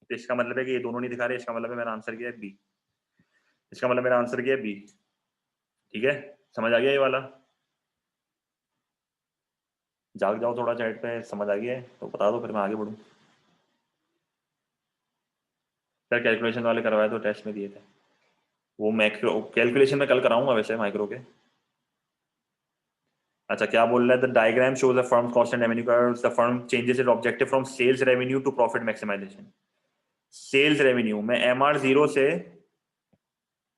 तो इसका मतलब है कि ये दोनों नहीं दिखा रहे, इसका मतलब है मेरा आंसर क्या है, बी। इसका मतलब मेरा आंसर क्या है, बी। ठीक है, समझ आ गया ये वाला। जाग जाओ थोड़ा, चैट पे समझ आ गया है तो बता दो, फिर मैं आगे बढ़ूँ। सर कैलकुलेशन वाले करवाए तो टेस्ट में दिए थे। वो मैक्रो कैलकुलेशन में कल कराऊंगा वैसे माइक्रो के। अच्छा क्या बोल रहा है, the diagram shows a firm cost and revenue curves, the firm changes it objective from sales revenue to profit maximization. Sales revenue में MR 0 से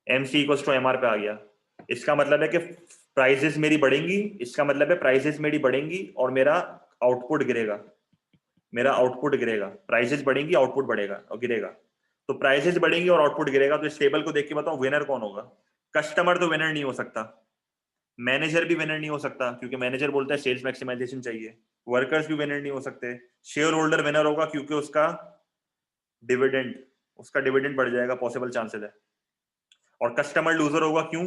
MC इक्वल्स टू MR पे आ गया। इसका मतलब है कि प्राइसेस मेरी बढ़ेंगी, इसका मतलब है प्राइसेस मेरी बढ़ेंगी और मेरा आउटपुट गिरेगा, मेरा आउटपुट गिरेगा। प्राइसेस बढ़ेंगी, आउटपुट बढ़ेगा और गिरेगा। तो प्राइसेस बढ़ेंगी और आउटपुट गिरेगा, तो इस टेबल को देख के बताओ विनर कौन होगा। कस्टमर तो विनर नहीं हो सकता, मैनेजर भी विनर नहीं हो सकता क्योंकि मैनेजर बोलता है सेल्स मैक्सिमाइजेशन चाहिए। वर्कर्स भी विनर नहीं हो सकते। शेयर होल्डर विनर होगा क्योंकि डिविडेंड उसका डिविडेंड बढ़ जाएगा, पॉसिबल चांसेस है। और कस्टमर लूजर होगा, क्यों?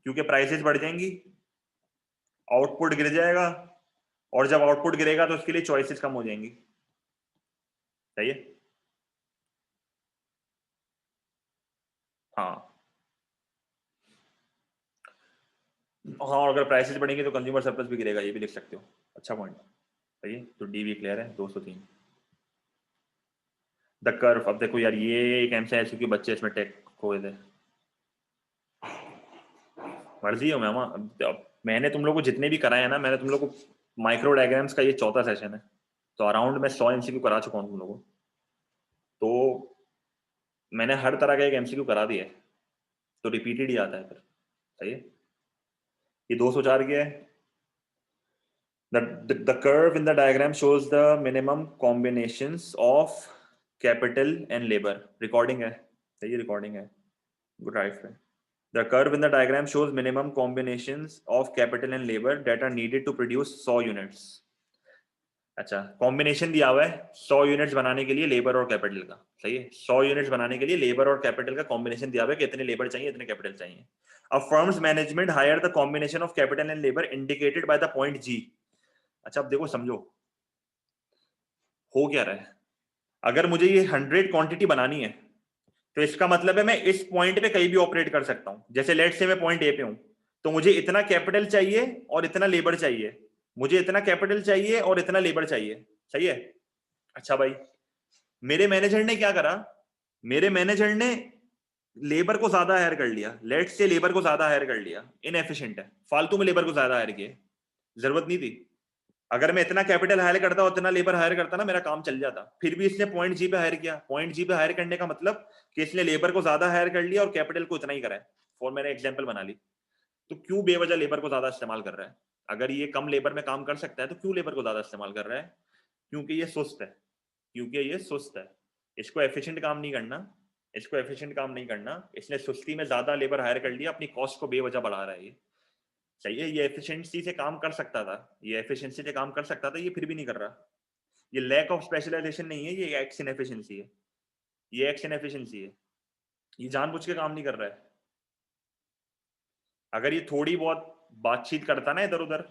क्योंकि प्राइसेस बढ़ जाएंगी, आउटपुट गिर जाएगा, और जब आउटपुट गिरेगा तो उसके लिए चॉइसेस कम हो जाएंगी। सही है? हाँ हाँ, और अगर प्राइसेस बढ़ेंगे तो कंज्यूमर सरप्लस भी गिरेगा, ये भी लिख सकते हो। अच्छा पॉइंट। सही है, तो डी भी क्लियर है। 203 द कर्व। अब देखो यार, ये एक MCISU के बच्चे इसमें टेक खोए थे। मर्जी हो मैमा, अब मैंने तुम लोग को जितने भी कराए हैं ना, मैंने तुम लोग को माइक्रो डायग्राम्स का ये चौथा सेशन है, तो अराउंड मैं 100 MCQ करा चुका हूँ तुम लोगों को। तो मैंने हर तरह का एक MCQ करा दिया है, तो रिपीटेड ही आता है फिर। सही है, ये 204 क्या है? The curve in the diagram shows the minimum combinations of capital and labor. Recording है, सही है, recording है, good right है। The curve in the diagram shows minimum combinations of capital and labor that are needed to produce 100 units. अच्छा, combination दिया हुआ है 100 units बनाने के लिए लेबर और कैपिटल का। सही है, 100 यूनिट्स बनाने के लिए लेबर और कैपिटल का कॉम्बिनेशन दिया हुआ है कि इतने लेबर चाहिए, इतने कैपिटल चाहिए। A firm's management hire the combination of capital and labour indicated by the point G। अच्छा अब देखो समझो हो क्या रहा है। अगर मुझे ये 100 क्वांटिटी बनानी है तो इसका मतलब है मैं इस पॉइंट पे कहीं भी ऑपरेट कर सकता हूं। जैसे लेट से मैं पॉइंट A पे हूं, तो मुझे इतना कैपिटल चाहिए और इतना लेबर चाहिए, मुझे इतना कैपिटल चाहिए और इतना लेबर चाहिए। सही है। अच्छा भाई, मेरे मैनेजर ने क्या करा, मेरे मैनेजर ने लेबर को ज्यादा हायर कर लिया, लेट से लेबर को ज्यादा हायर कर लिया, इनएफिशिएंट है, फालतू में लेबर को ज्यादा हायर किए, जरूरत नहीं थी। अगर मैं इतना कैपिटल हायर करता और इतना लेबर हायर करता ना, मेरा काम चल जाता। फिर भी इसने पॉइंट G पे हायर किया। पॉइंट G पे हायर करने का मतलब कि इसने लेबर को ज्यादा हायर कर लिया और कैपिटल को इतना ही करा है। फॉर मैंने एग्जांपल बना ली। तो क्यों बेवजह लेबर को ज्यादा इस्तेमाल कर रहा है? अगर ये कम लेबर में काम कर सकता है तो क्यों लेबर को ज्यादा इस्तेमाल कर रहा है? क्योंकि ये सुस्त है, क्योंकि ये सुस्त है। इसको एफिशिएंट काम नहीं करना, इसको एफिशिएंट काम नहीं करना, इसने सुस्ती में ज्यादा लेबर हायर कर लिया, अपनी कॉस्ट को बेवजह बढ़ा रहा है ये। सही है, ये एफिशिएंसी से काम कर सकता था, ये एफिशिएंसी से काम कर सकता था, ये फिर भी नहीं कर रहा। ये लैक ऑफ स्पेशलाइजेशन नहीं है, ये एक्स इनएफिशिएंसी है, ये एक्स इनएफिशिएंसी है। ये जानबूझ के काम नहीं कर रहा है। अगर ये थोड़ी बहुत बातचीत करता ना इधर उधर,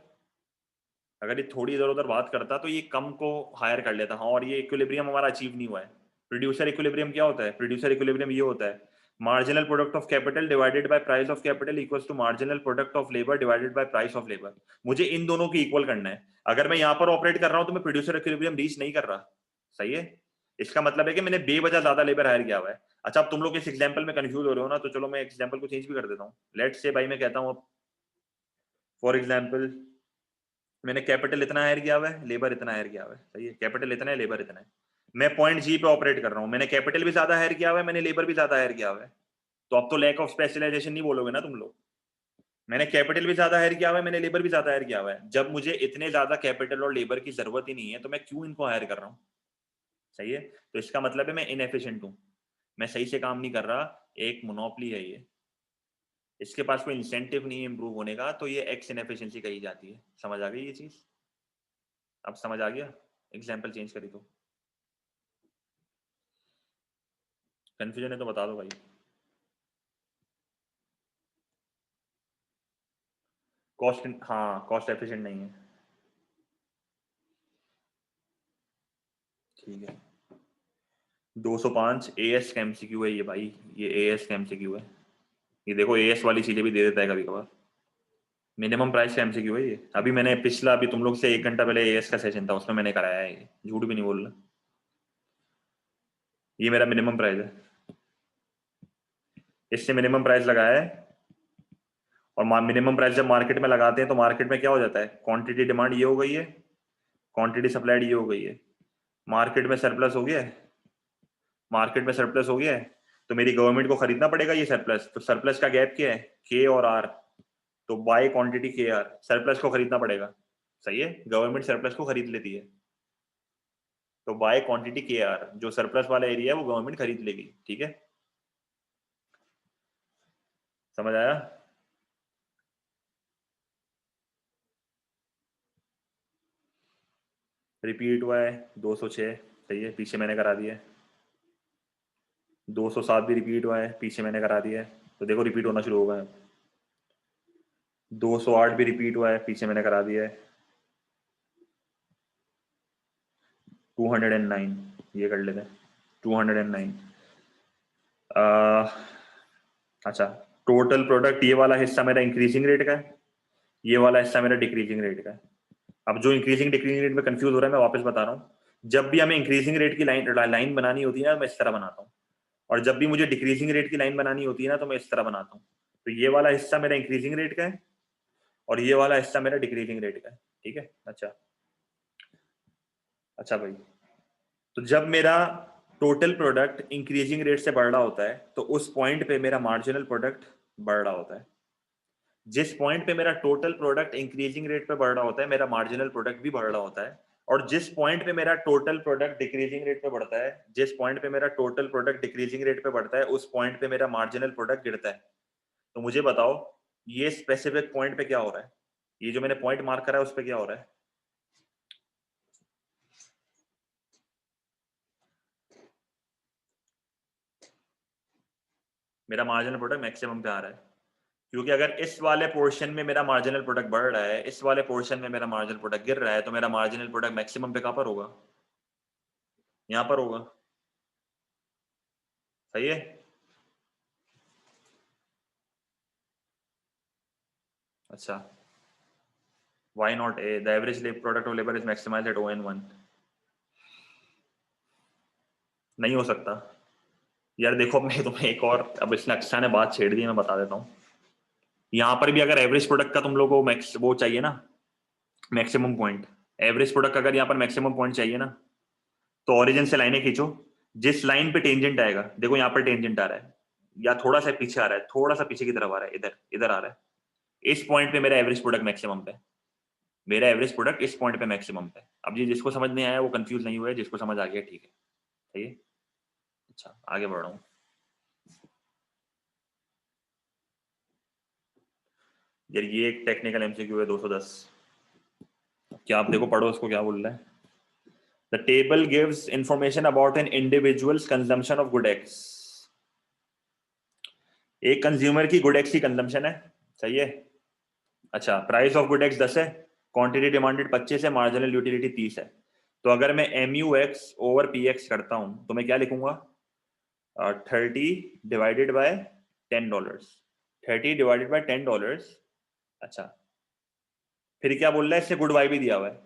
अगर ये थोड़ी इधर उधर बात करता तो ये कम को हायर कर लेता। हाँ, और ये इक्विलिब्रियम हमारा अचीव नहीं हुआ है। प्रोड्यूसर इक्विलिब्रियम क्या होता है? प्रोड्यूसर इक्विलिब्रियम ये होता है, marginal product of capital divided by price of capital equals to marginal product of labour divided by price of labour. मुझे इन दोनों की इक्वल करना है। अगर मैं यहाँ पर ऑपरेट कर रहा हूँ तो मैं प्रोड्यूसर इक्विलिब्रियम रीच नहीं कर रहा। सही है, इसका मतलब है कि मैंने बेवजह ज्यादा लेबर हायर किया हुआ है। अच्छा, अब तुम लोग इस एग्जांपल में कंफ्यूज हो रहे हो ना, तो चलो मैं एग्जांपल को चेंज भी कर देता हूँ। लेट्स से भाई मैं कहता हूँ, फॉर एग्जांपल मैंने कैपिटल इतना हायर किया हुआ है, लेबर इतना हायर किया हुआ है। सही है, कैपिटल इतना है, लेबर इतना है। मैं पॉइंट G पे ऑपरेट कर रहा हूँ, मैंने कैपिटल भी ज्यादा हायर किया हुआ है, मैंने लेबर भी ज्यादा हायर किया हुआ है। तो अब तो लैक ऑफ स्पेशलाइजेशन नहीं बोलोगे ना तुम लोग। मैंने कैपिटल भी ज्यादा हायर किया हुआ है, मैंने लेबर भी ज्यादा हायर किया हुआ है। जब मुझे इतने ज्यादा कैपिटल और लेबर की जरूरत ही नहीं है तो मैं क्यों इनको हायर कर रहा हूँ? सही है, तो इसका मतलब है मैं इनएफिशिएंट हूँ, मैं सही से काम नहीं कर रहा, एक मोनोपोली है ये, इसके पास कोई इंसेंटिव नहीं है इंप्रूव होने का, तो ये एक्स इनएफिशिएंसी कही जाती है। समझ आ गई ये चीज? अब समझ आ गया? एग्जाम्पल चेंज करी तो कंफ्यूजन है तो बता दो भाई। कॉस्ट, हाँ कॉस्ट एफिशिएंट नहीं है। ठीक है, 205 एएस का एमसीक्यू है ये भाई, ये एएस का एमसीक्यू है। ये देखो एएस वाली चीजें भी दे देता है कभी कभार। मिनिमम प्राइस का एमसीक्यू है ये। अभी मैंने पिछला, अभी तुम लोग से 1 घंटा पहले एएस का सेशन था, उसमें मैंने कराया है ये, झूठ भी नहीं बोल रहा। ये मेरा मिनिमम प्राइस है। इसने मिनिमम प्राइस लगाया है, और मिनिमम प्राइस जब मार्केट में लगाते हैं तो मार्केट में क्या हो जाता है, क्वांटिटी डिमांड ये हो गई है, क्वांटिटी सप्लाइड ये हो गई है, मार्केट में सरप्लस हो गया है, मार्केट में सरप्लस हो गया है, तो मेरी गवर्नमेंट को खरीदना पड़ेगा ये सरप्लस। तो सरप्लस का गैप क्या है, के और आर, तो बाय क्वांटिटी के आर, सरप्लस को खरीदना पड़ेगा। सही है, गवर्नमेंट सरप्लस को खरीद लेती है, तो बाय क्वांटिटी के आर, जो सरप्लस वाला एरिया है वो गवर्नमेंट खरीद लेगी। ठीक है, समझ आया? रिपीट हुआ है 206, सही है, पीछे मैंने करा दिया है। 207 भी रिपीट हुआ है, पीछे मैंने करा दिया है, तो देखो रिपीट होना शुरू होगा। 208 भी रिपीट हुआ है, पीछे मैंने करा दिया है। 209 ये कर लेते हैं, 209। अच्छा, टोटल प्रोडक्ट ये वाला हिस्सा मेरा इंक्रीजिंग रेट का है, ये वाला हिस्सा मेरा डिक्रीजिंग रेट का है। अब जो इंक्रीजिंग डिक्रीजिंग रेट में कंफ्यूज हो रहा है, मैं वापस बता रहा हूँ। जब भी हमें इंक्रीजिंग रेट की लाइन बनानी होती है ना, मैं इस तरह बनाता हूँ, और जब भी मुझे डिक्रीजिंग रेट की लाइन बनानी होती है ना, तो मैं इस तरह बनाता हूँ। तो ये वाला हिस्सा मेरा इंक्रीजिंग रेट का है, और ये वाला हिस्सा मेरा डिक्रीजिंग रेट का है। ठीक है, अच्छा अच्छा भाई, तो जब मेरा टोटल प्रोडक्ट इंक्रीजिंग रेट से बढ़ रहा होता है, तो उस पॉइंट पे मेरा मार्जिनल प्रोडक्ट बढ़ रहा होता है। जिस पॉइंट पे मेरा टोटल प्रोडक्ट इंक्रीजिंग रेट पे बढ़ रहा होता है, मेरा मार्जिनल प्रोडक्ट भी बढ़ रहा होता है। और जिस पॉइंट पे मेरा टोटल प्रोडक्ट डिक्रीजिंग रेट पे बढ़ता है, जिस पॉइंट पे मेरा टोटल प्रोडक्ट डिक्रीजिंग रेट पे बढ़ता है, उस पॉइंट पे मेरा मार्जिनल प्रोडक्ट गिरता है। तो मुझे बताओ, ये स्पेसिफिक पॉइंट पे क्या हो रहा है, ये जो मैंने पॉइंट मार्क करा है उस पे क्या हो रहा है? मेरा मार्जिनल प्रोडक्ट मैक्सिमम पे आ रहा है, क्योंकि अगर इस वाले पोर्शन में मेरा मार्जिनल प्रोडक्ट बढ़ रहा है, इस वाले पोर्शन में मेरा मार्जिनल प्रोडक्ट गिर रहा है, तो मेरा मार्जिनल प्रोडक्ट मैक्सिमम पे कहां पर होगा? यहां पर होगा। सही है, अच्छा। Why not A? The average product of labor is maximized at ON1. नहीं हो सकता यार। देखो, मैं तुम्हें एक और, अब इसने अक्षा ने बात छेड़ दी, मैं बता देता हूँ। यहाँ पर भी अगर एवरेज प्रोडक्ट का तुम लोग को वो चाहिए ना, मैक्सिमम पॉइंट, एवरेज प्रोडक्ट अगर यहाँ पर मैक्सिमम पॉइंट चाहिए ना, तो ओरिजिन से लाइनें खींचो। जिस लाइन पे टेंजेंट आएगा, देखो यहाँ पर टेंजेंट आ रहा है, या थोड़ा सा पीछे आ रहा है, थोड़ा सा पीछे की तरफ आ रहा है, इधर इधर आ रहा है, इस पॉइंट पे मेरा एवरेज प्रोडक्ट मैक्सिमम पे, मेरा एवरेज प्रोडक्ट इस पॉइंट पे मैक्सिमम पे। अब ये जिसको समझ नहीं आया वो कंफ्यूज नहीं हुआ है, जिसको समझ आ गया ठीक है। सही है, अच्छा आगे बढ़ रहा हूँ। यार ये एक टेक्निकल एमसीक्यू है 210, क्या आप देखो पढ़ो उसको क्या बोल रहा है। The table gives information about an individuals consumption of good x. एक कंज्यूमर की गुड एक्स की कंजम्पशन है, सही है। अच्छा, प्राइस ऑफ गुड एक्स 10 है, क्वांटिटी डिमांडेड 25 है, मार्जिनल यूटिलिटी 30 है। तो अगर मैं M U X over P X करता हूं तो मैं क्या लिखूंगा? 30 डिवाइडेड बाय $10, 30 डिवाइडेड बाय $10। अच्छा, फिर क्या बोल रहा है, इससे गुड वाई भी दिया हुआ है।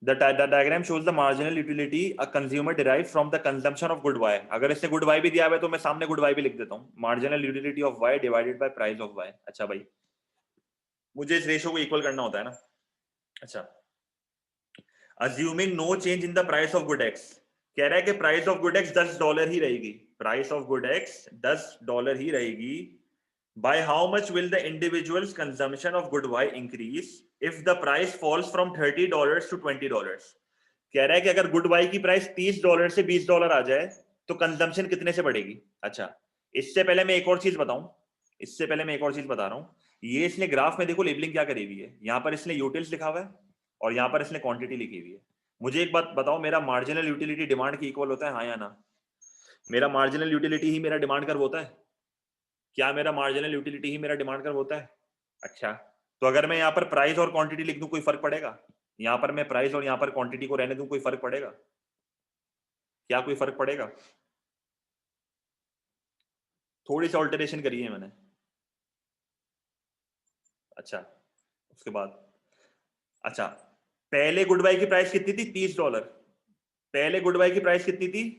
The diagram shows the marginal utility a consumer derives from the consumption of good Y। अगर इससे good Y भी दिया हुआ है तो मैं सामने good Y भी लिख देता हूँ, marginal utility of Y divided by price of Y। अच्छा भाई, मुझे इस रेशो को इक्वल करना होता है ना। अच्छा, assuming no change in the price of good X, कह रहा है कि प्राइस ऑफ गुड एक्स $10 ही रहेगी, प्राइस ऑफ गुड एक्स $10 ही रहेगी। By how much will the individual's consumption of good Y increase if the price falls from $30 to $20? कह रहा है कि अगर गुड वाई की प्राइस $30 से $20 आ जाए तो कंजम्पशन कितने से बढ़ेगी। अच्छा, इससे पहले मैं एक और चीज बताऊं, इससे पहले मैं एक और चीज बता रहा हूं। ये इसने ग्राफ में देखो लेबलिंग क्या करी हुई है, यहां पर इसने यूटिल्स लिखा हुआ है और यहां पर इसने क्वांटिटी लिखी हुई है। मुझे एक बात बताओ, मेरा मार्जिनल यूटिलिटी डिमांड की इक्वल होता है, हाँ या ना? मेरा मार्जिनल यूटिलिटी ही मेरा डिमांड कर्व होता है। क्या मेरा मार्जिनल यूटिलिटी ही मेरा डिमांड कर्व होता है? अच्छा, तो अगर मैं यहाँ पर प्राइस और क्वांटिटी लिख दूं कोई फर्क पड़ेगा? यहाँ पर मैं प्राइस और यहाँ पर क्वांटिटी को रहने दूं, कोई फर्क पड़ेगा? क्या कोई फर्क पड़ेगा? थोड़ी सी ऑल्टरेशन करी है मैंने। अच्छा, उसके बाद, अच्छा, पहले गुड बाय की प्राइस कितनी थी? $30। पहले गुड बाय की प्राइस कितनी थी?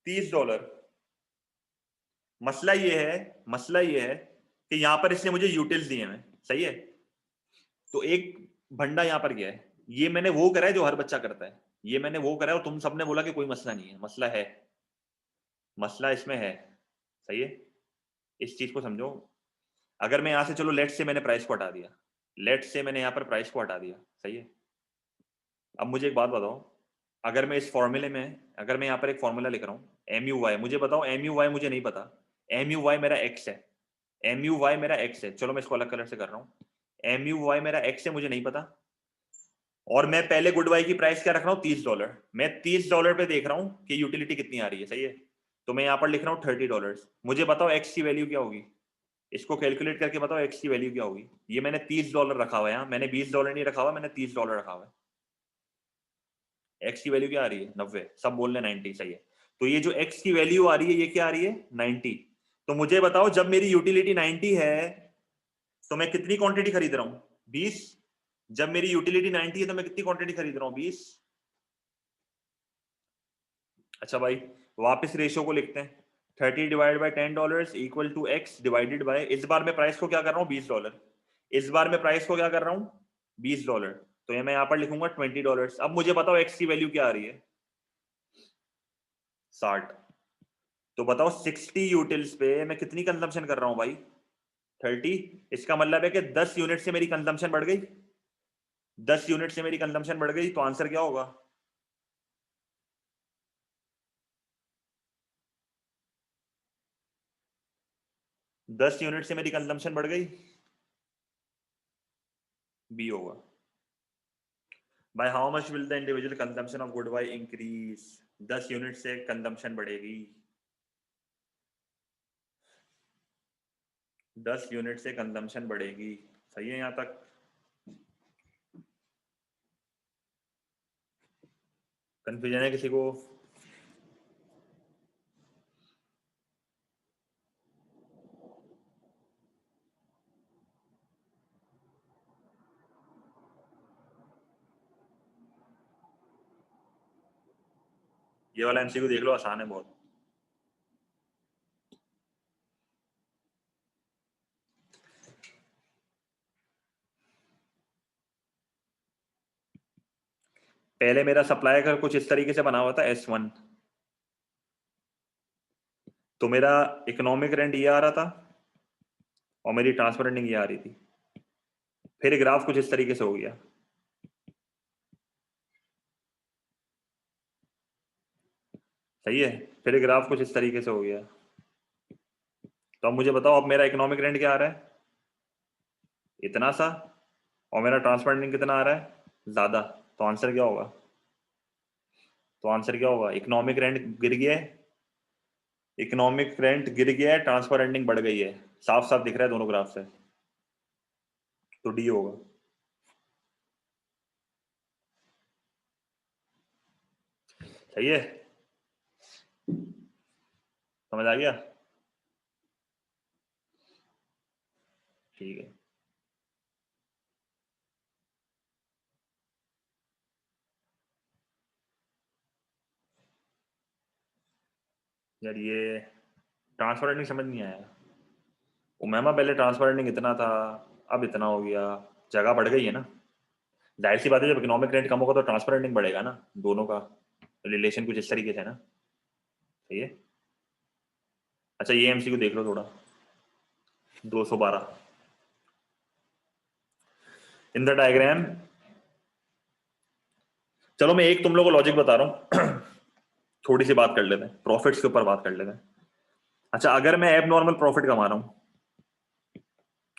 $30। मसला ये है कि यहां पर इसने मुझे यूटिल्स दिए हैं, सही है। तो एक भंडा यहां पर गया है, ये मैंने वो करा है जो हर बच्चा करता है, ये मैंने वो करा है, और तुम सबने बोला कि कोई मसला नहीं है। मसला है, मसला इसमें है, सही है। इस चीज को समझो। अगर मैं यहां से, चलो लेट से मैंने प्राइस को हटा दिया, लेट से मैंने यहां पर प्राइस को हटा दिया, सही है। अब मुझे एक बात बताओ, अगर मैं इस फॉर्मूले में, अगर मैं यहाँ पर एक फॉर्मूला लिख रहा हूँ एम यू वाई, मुझे बताओ एम यू वाई मुझे नहीं पता, एम यू वाई मेरा एक्स है, एम यू वाई मेरा एक्स है, चलो मैं इसको अलग कलर से कर रहा हूँ, एम यू वाई मेरा एक्स है, मुझे नहीं पता। और मैं पहले गुड वाई की प्राइस क्या रख रहा हूँ, $30। मैं $30 पे देख रहा हूँ कि यूटिलिटी कितनी आ रही है, सही है। तो मैं यहाँ पर लिख रहा हूँ $30। मुझे बताओ एक्स की वैल्यू क्या होगी, इसको कैलकुलेट करके बताओ एक्स की वैल्यू क्या होगी। ये मैंने $30 रखा हुआ है, यहाँ मैंने $20 नहीं रखा हुआ, मैंने $30 रखा हुआ है। एक्स की वैल्यू क्या आ रही है, 90, सब बोल रहे 90, सही है। तो ये जो एक्स की वैल्यू आ रही है, ये क्या आ रही है, 90। तो मुझे बताओ जब मेरी यूटिलिटी 90 है तो मैं कितनी क्वांटिटी खरीद रहा हूं, 20। जब मेरी यूटिलिटी 90 है तो मैं कितनी क्वांटिटी खरीद रहा हूं, 20। अच्छा भाई, वापस रेशियो को लिखते हैं, 30 divide by $10 equal to X divided by, इस बार मैं प्राइस को क्या कर रहा हूँ, $20। इस बार मैं प्राइस को क्या कर रहा हूँ, $20। तो ये मैं यहां पर लिखूंगा $20। अब मुझे बताओ एक्स की वैल्यू क्या आ रही है, 60। तो बताओ 60 यूटिल्स पे मैं कितनी कंजम्पशन कर रहा हूं भाई, 30। इसका मतलब है कि 10 यूनिट से मेरी कंजम्पशन बढ़ गई, 10 यूनिट से मेरी कंजम्पशन बढ़ गई, तो आंसर क्या होगा, 10 यूनिट से मेरी कंजम्पशन बढ़ गई, बी होगा। By how much will the individual consumption of good by increase, 10 unit से कंजम्पशन बढ़ेगी, 10 यूनिट से कंजम्पशन बढ़ेगी, सही है यहां तक। कंफ्यूजन है किसी को, ये वाला एमसीक्यू देख लो, आसान है बहुत। पहले मेरा सप्लाई का कुछ इस तरीके से बना हुआ था S1, तो मेरा इकोनॉमिक रेंट ये आ रहा था और मेरी ट्रांसफर रेंटिंग ये आ रही थी। फिर ग्राफ कुछ इस तरीके से हो गया, सही है। फिर ग्राफ कुछ इस तरीके से हो गया। तो अब मुझे बताओ, अब मेरा इकोनॉमिक रेंट क्या आ रहा है, इतना सा, और मेरा ट्रांसफर रेंटिंग कितना आ रहा है, ज्यादा। तो आंसर क्या होगा, तो आंसर क्या होगा, इकोनॉमिक रेंट गिर गया है, इकोनॉमिक रेंट गिर गया है, ट्रांसफर रेंटिंग बढ़ गई है, साफ साफ दिख रहा है दोनों ग्राफ से, तो डी होगा। सही है, समझ आ गया, ठीक है। यार ये ट्रांसफर रेंटिंग समझ नहीं आया। वो मैम पहले ट्रांसफर रेंटिंग इतना था, अब इतना हो गया, जगह बढ़ गई है ना। जाहिर सी बात है, जब इकोनॉमिक रेंट कम होगा तो ट्रांसफर रेंटिंग बढ़ेगा ना, दोनों का रिलेशन कुछ इस तरीके से है ना, सही है। अच्छा ये एमसीक्यू देख लो थोड़ा, 212, इन द डायग्राम, चलो मैं एक तुम लोगों को लॉजिक बता रहा हूँ थोड़ी सी बात कर लेते हैं, प्रॉफिट्स के ऊपर बात कर लेते हैं। अच्छा अगर मैं एब नॉर्मल प्रॉफिट कमा रहा हूँ,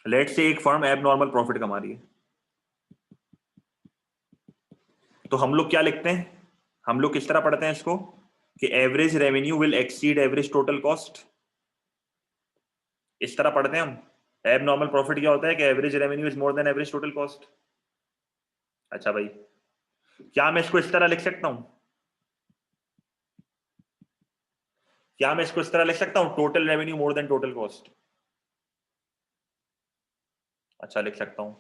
लेट से एक फर्म एब नॉर्मल प्रॉफिट कमा रही है, तो हम लोग क्या लिखते हैं, हम लोग किस तरह पढ़ते हैं इसको, कि average revenue will exceed average total cost, इस तरह पढ़ते हैं हम। एब नॉर्मल प्रॉफिट क्या होता है, कि average revenue is more than average total cost. अच्छा भाई, क्या मैं इसको इस तरह लिख सकता हूं, क्या मैं इसको इस तरह लिख सकता हूं, total revenue more than total cost. अच्छा लिख सकता हूं।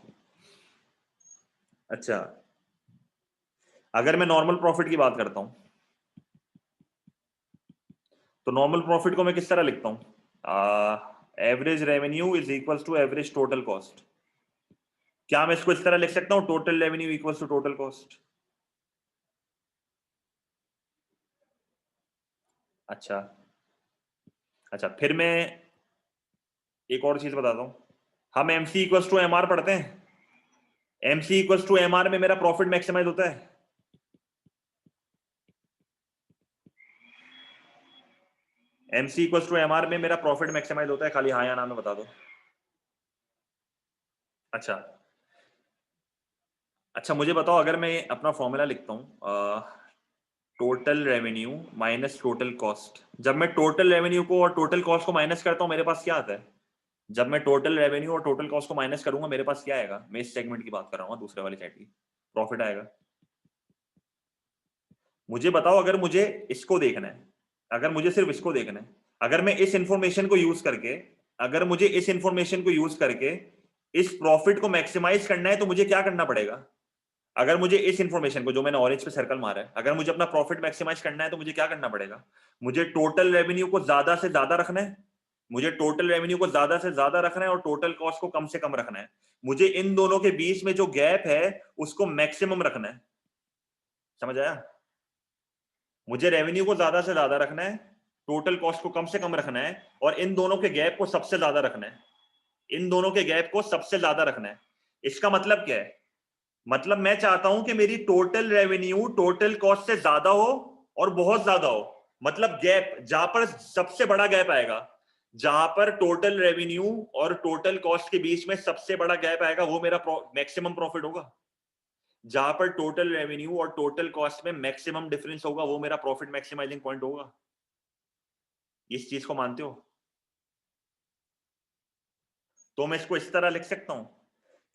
अच्छा अगर मैं नॉर्मल प्रॉफिट की बात करता हूं, तो नॉर्मल प्रॉफिट को मैं किस तरह लिखता हूं, average revenue is equal to average total cost. क्या मैं इसको इस तरह लिख सकता हूं, total revenue equal to total cost? अच्छा अच्छा, फिर मैं एक और चीज बताता हूं। हम एमसी इक्वल टू एमआर पढ़ते हैं। एमसी इक्वल टू एमआर में मेरा प्रॉफिट मैक्सिमाइज होता है। एमसी इक्वल टू एमआर में मेरा प्रॉफिट मैक्सिमाइज होता है, खाली हाँ या ना में बता दो। अच्छा अच्छा, मुझे बताओ, अगर मैं अपना फॉर्मूला लिखता हूँ, total revenue minus total cost, जब मैं टोटल रेवेन्यू को और टोटल कॉस्ट को माइनस करता हूँ मेरे पास क्या आता है? जब मैं टोटल रेवेन्यू और टोटल कॉस्ट को माइनस करूंगा मेरे पास क्या आएगा? मैं इस सेगमेंट की बात कर रहा हूँ, दूसरे वाली साइड की। प्रॉफिट आएगा। मुझे बताओ, अगर मुझे इसको देखना है, अगर मुझे सिर्फ इसको देखना है, अगर मैं इस इंफॉर्मेशन को यूज करके, अगर मुझे इस इंफॉर्मेशन को यूज करके इस प्रॉफिट को मैक्सिमाइज करना है तो मुझे क्या करना पड़ेगा? अगर मुझे इस इंफॉर्मेशन को, जो मैंने ऑरेंज पे सर्कल मारा है, अगर मुझे अपना प्रॉफिट मैक्सिमाइज करना है तो मुझे क्या करना पड़ेगा? मुझे टोटल रेवेन्यू को ज्यादा से ज्यादा रखना है, मुझे टोटल रेवेन्यू को ज्यादा से ज्यादा रखना है और टोटल कॉस्ट को कम से कम रखना है। मुझे इन दोनों के बीच में जो गैप है उसको मैक्सिमम रखना है। समझ आया? मुझे रेवेन्यू को ज्यादा से ज्यादा रखना है, टोटल कॉस्ट को कम से कम रखना है, और इन दोनों के गैप को सबसे ज्यादा रखना है। इन दोनों के गैप को सबसे ज्यादा रखना है। इसका मतलब क्या है? मतलब मैं चाहता हूं कि मेरी टोटल रेवेन्यू टोटल कॉस्ट से ज्यादा हो और बहुत ज्यादा हो। मतलब गैप, जहां पर सबसे बड़ा गैप आएगा, जहां पर टोटल रेवेन्यू और टोटल कॉस्ट के बीच में सबसे बड़ा गैप आएगा, वो मेरा मैक्सिमम प्रॉफिट होगा। जहां पर टोटल रेवेन्यू और टोटल कॉस्ट में मैक्सिमम डिफरेंस होगा, वो मेरा प्रॉफिट मैक्सिमाइजिंग पॉइंट होगा। इस चीज को मानते हो? तो मैं इसको इस तरह लिख सकता हूं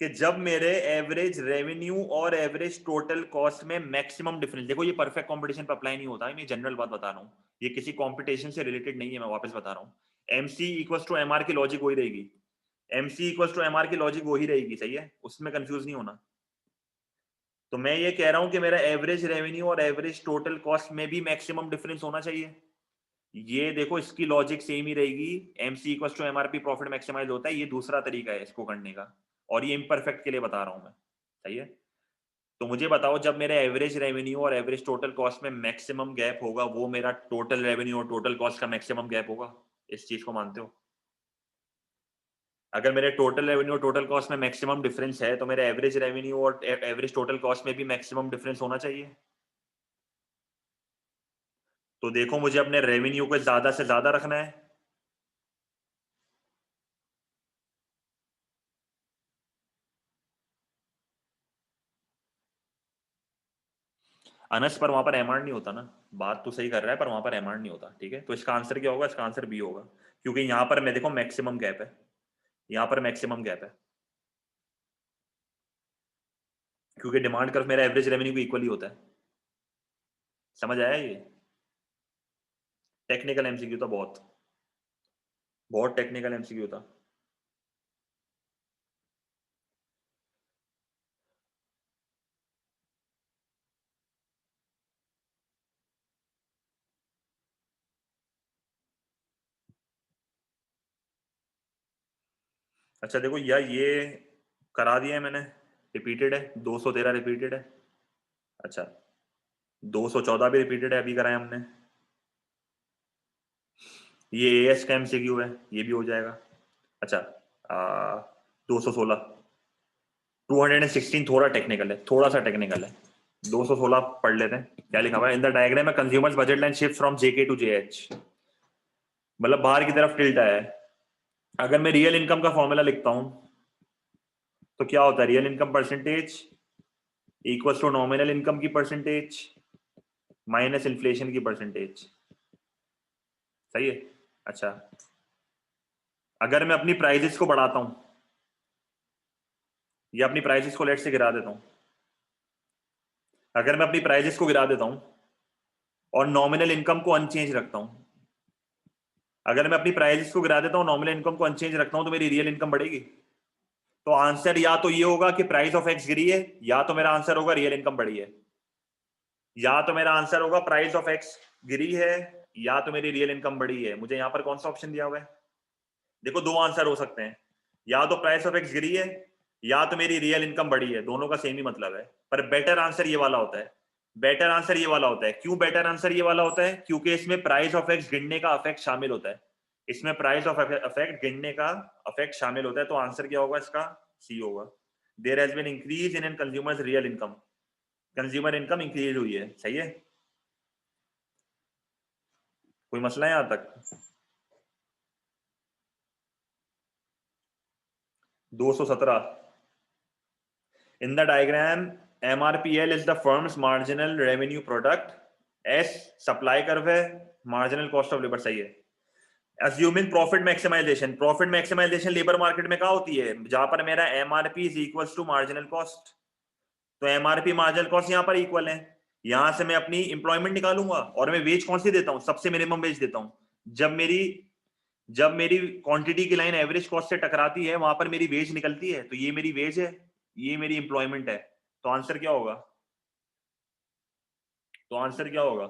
कि जब मेरे एवरेज रेवेन्यू और एवरेज टोटल कॉस्ट में मैक्सिमम डिफरेंस, देखो ये परफेक्ट कंपटीशन पर अप्लाई नहीं होता है, मैं जनरल बात बता रहा हूं, ये किसी कंपटीशन से रिलेटेड नहीं है, मैं वापस बता रहा हूं। एमसी इक्वल टू एमआर की लॉजिक वही रहेगी। एमसी इक्वल टू एमआर की लॉजिक वही रहेगी, सही है, उसमें कंफ्यूज नहीं होना। तो मैं ये कह रहा हूं कि मेरा एवरेज रेवेन्यू और एवरेज टोटल कॉस्ट में भी मैक्सिमम डिफरेंस होना चाहिए। ये देखो, इसकी लॉजिक सेम ही रहेगी। MC equal to MRP, profit maximize होता है, ये दूसरा तरीका है इसको करने का, और ये इम्परफेक्ट के लिए बता रहा हूं मैं। सही है? तो मुझे बताओ, जब मेरे एवरेज रेवेन्यू और एवरेज टोटल कॉस्ट में मैक्सिमम गैप होगा, वो मेरा टोटल रेवेन्यू और टोटल कॉस्ट का मैक्सिमम गैप होगा। इस चीज को मानते हो? अगर मेरे टोटल रेवेन्यू और टोटल कॉस्ट में मैक्सिमम डिफरेंस है तो मेरे एवरेज रेवेन्यू और एवरेज टोटल कॉस्ट में भी मैक्सिमम डिफरेंस होना चाहिए। तो देखो, मुझे अपने रेवेन्यू को ज्यादा से ज्यादा रखना है। अनस, पर वहां पर एमआर नहीं होता ना। बात तो सही कर रहा है, पर वहां पर एमआर नहीं होता। ठीक है, तो इसका आंसर क्या होगा? इसका आंसर बी होगा, क्योंकि यहां पर मैं देखो मैक्सिमम गैप है, यहां पर मैक्सिमम गैप है, क्योंकि डिमांड कर्व मेरा एवरेज रेवेन्यू को इक्वल ही होता है। समझ आया ये? टेक्निकल एमसीक्यू था, बहुत बहुत टेक्निकल एमसीक्यू था। अच्छा देखो, या ये करा दिया है मैंने, रिपीटेड है, 213 रिपीटेड है। अच्छा, 214 भी रिपीटेड है, अभी कराया हमने। ये एएस का एमसीक्यू है, ये भी हो जाएगा। अच्छा, 216, 216 थोड़ा टेक्निकल है, थोड़ा सा टेक्निकल है। 216 पढ़ लेते हैं, क्या लिखा हुआ है? इन द डायग्राम में consumers budget line shift from JK to JH, मतलब बाहर की तरफ टिल्ट आया है। अगर मैं रियल इनकम का फॉर्मूला लिखता हूं तो क्या होता है? Real income percentage equal to nominal income की परसेंटेज माइनस इन्फ्लेशन की परसेंटेज। सही है? अच्छा, अगर मैं अपनी प्राइजेस को बढ़ाता हूं या अपनी प्राइजेस को लेट से गिरा देता हूं, अगर मैं अपनी प्राइजेस को गिरा देता हूं और नॉमिनल इनकम को अनचेंज रखता हूं, अगर मैं अपनी प्राइजेस को गिरा देता हूं, नॉमिनल इनकम को अनचेंज रखता हूं, तो मेरी रियल इनकम बढ़ेगी। तो आंसर या तो ये होगा कि प्राइस ऑफ एक्स गिरी है, या तो मेरा आंसर होगा रियल इनकम बढ़ी है। या तो मेरा आंसर होगा प्राइस ऑफ एक्स गिरी है, या तो मेरी रियल इनकम बढ़ी है। मुझे यहां पर कौन सा ऑप्शन दिया हुआ है? देखो दो आंसर हो सकते हैं, या तो प्राइस ऑफ एक्स गिरी है या तो मेरी रियल इनकम बढ़ी है, दोनों का सेम ही मतलब है। पर बेटर आंसर ये वाला होता है, बेटर आंसर ये वाला होता है। क्यों बेटर आंसर ये वाला होता है? क्योंकि इसमें प्राइस ऑफ एक्स गिरने का अफेक्ट शामिल होता है, इसमें प्राइस ऑफ अफेक्ट गिरने का अफेक्ट शामिल होता है। तो आंसर क्या होगा इसका? सी होगा। There has been increase in consumers real income, consumer income increase हुई है। सही है, कोई मसला है यहां तक? 217 in the diagram MRPL is the firm's marginal revenue product, S supply curve है, मार्जिनल कॉस्ट ऑफ लेबर। सही है। Assuming profit maximization, profit maximization labour market में कहाँ होती है? जहां पर मेरा MRP is equal to marginal cost. तो MRP मार्जिनल कॉस्ट यहाँ पर इक्वल है, यहां से मैं अपनी इंप्लॉयमेंट निकालूंगा और मैं वेज कौन सी देता हूं? सबसे मिनिमम वेज देता हूं। जब मेरी क्वांटिटी की लाइन एवरेज कॉस्ट से टकराती है, वहां पर मेरी वेज निकलती है। तो ये मेरी वेज है, ये मेरी इंप्लॉयमेंट है। तो आंसर क्या होगा? तो आंसर क्या होगा?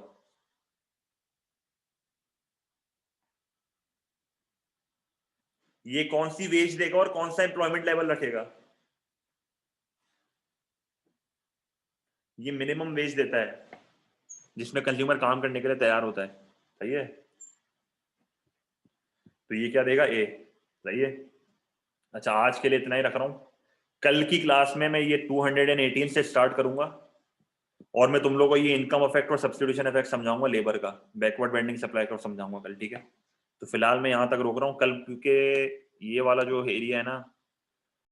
ये कौन सी वेज देगा और कौन सा इंप्लॉयमेंट लेवल रखेगा? ये मिनिमम वेज देता है जिसमें कंज्यूमर काम करने के लिए तैयार होता है। सही है, तो ये क्या देगा? ए। सही है। अच्छा, आज के लिए इतना ही रख रहा हूं। कल की क्लास में मैं ये 218 से स्टार्ट करूंगा और मैं तुम लोगों को ये इनकम इफेक्ट और सब्स्टिट्यूशन इफेक्ट समझाऊंगा, लेबर का बैकवर्ड बेंडिंग सप्लाई का समझाऊंगा कल। ठीक है, तो फिलहाल मैं यहां तक रोक रहा हूं कल, क्योंकि ये वाला जो एरिया है ना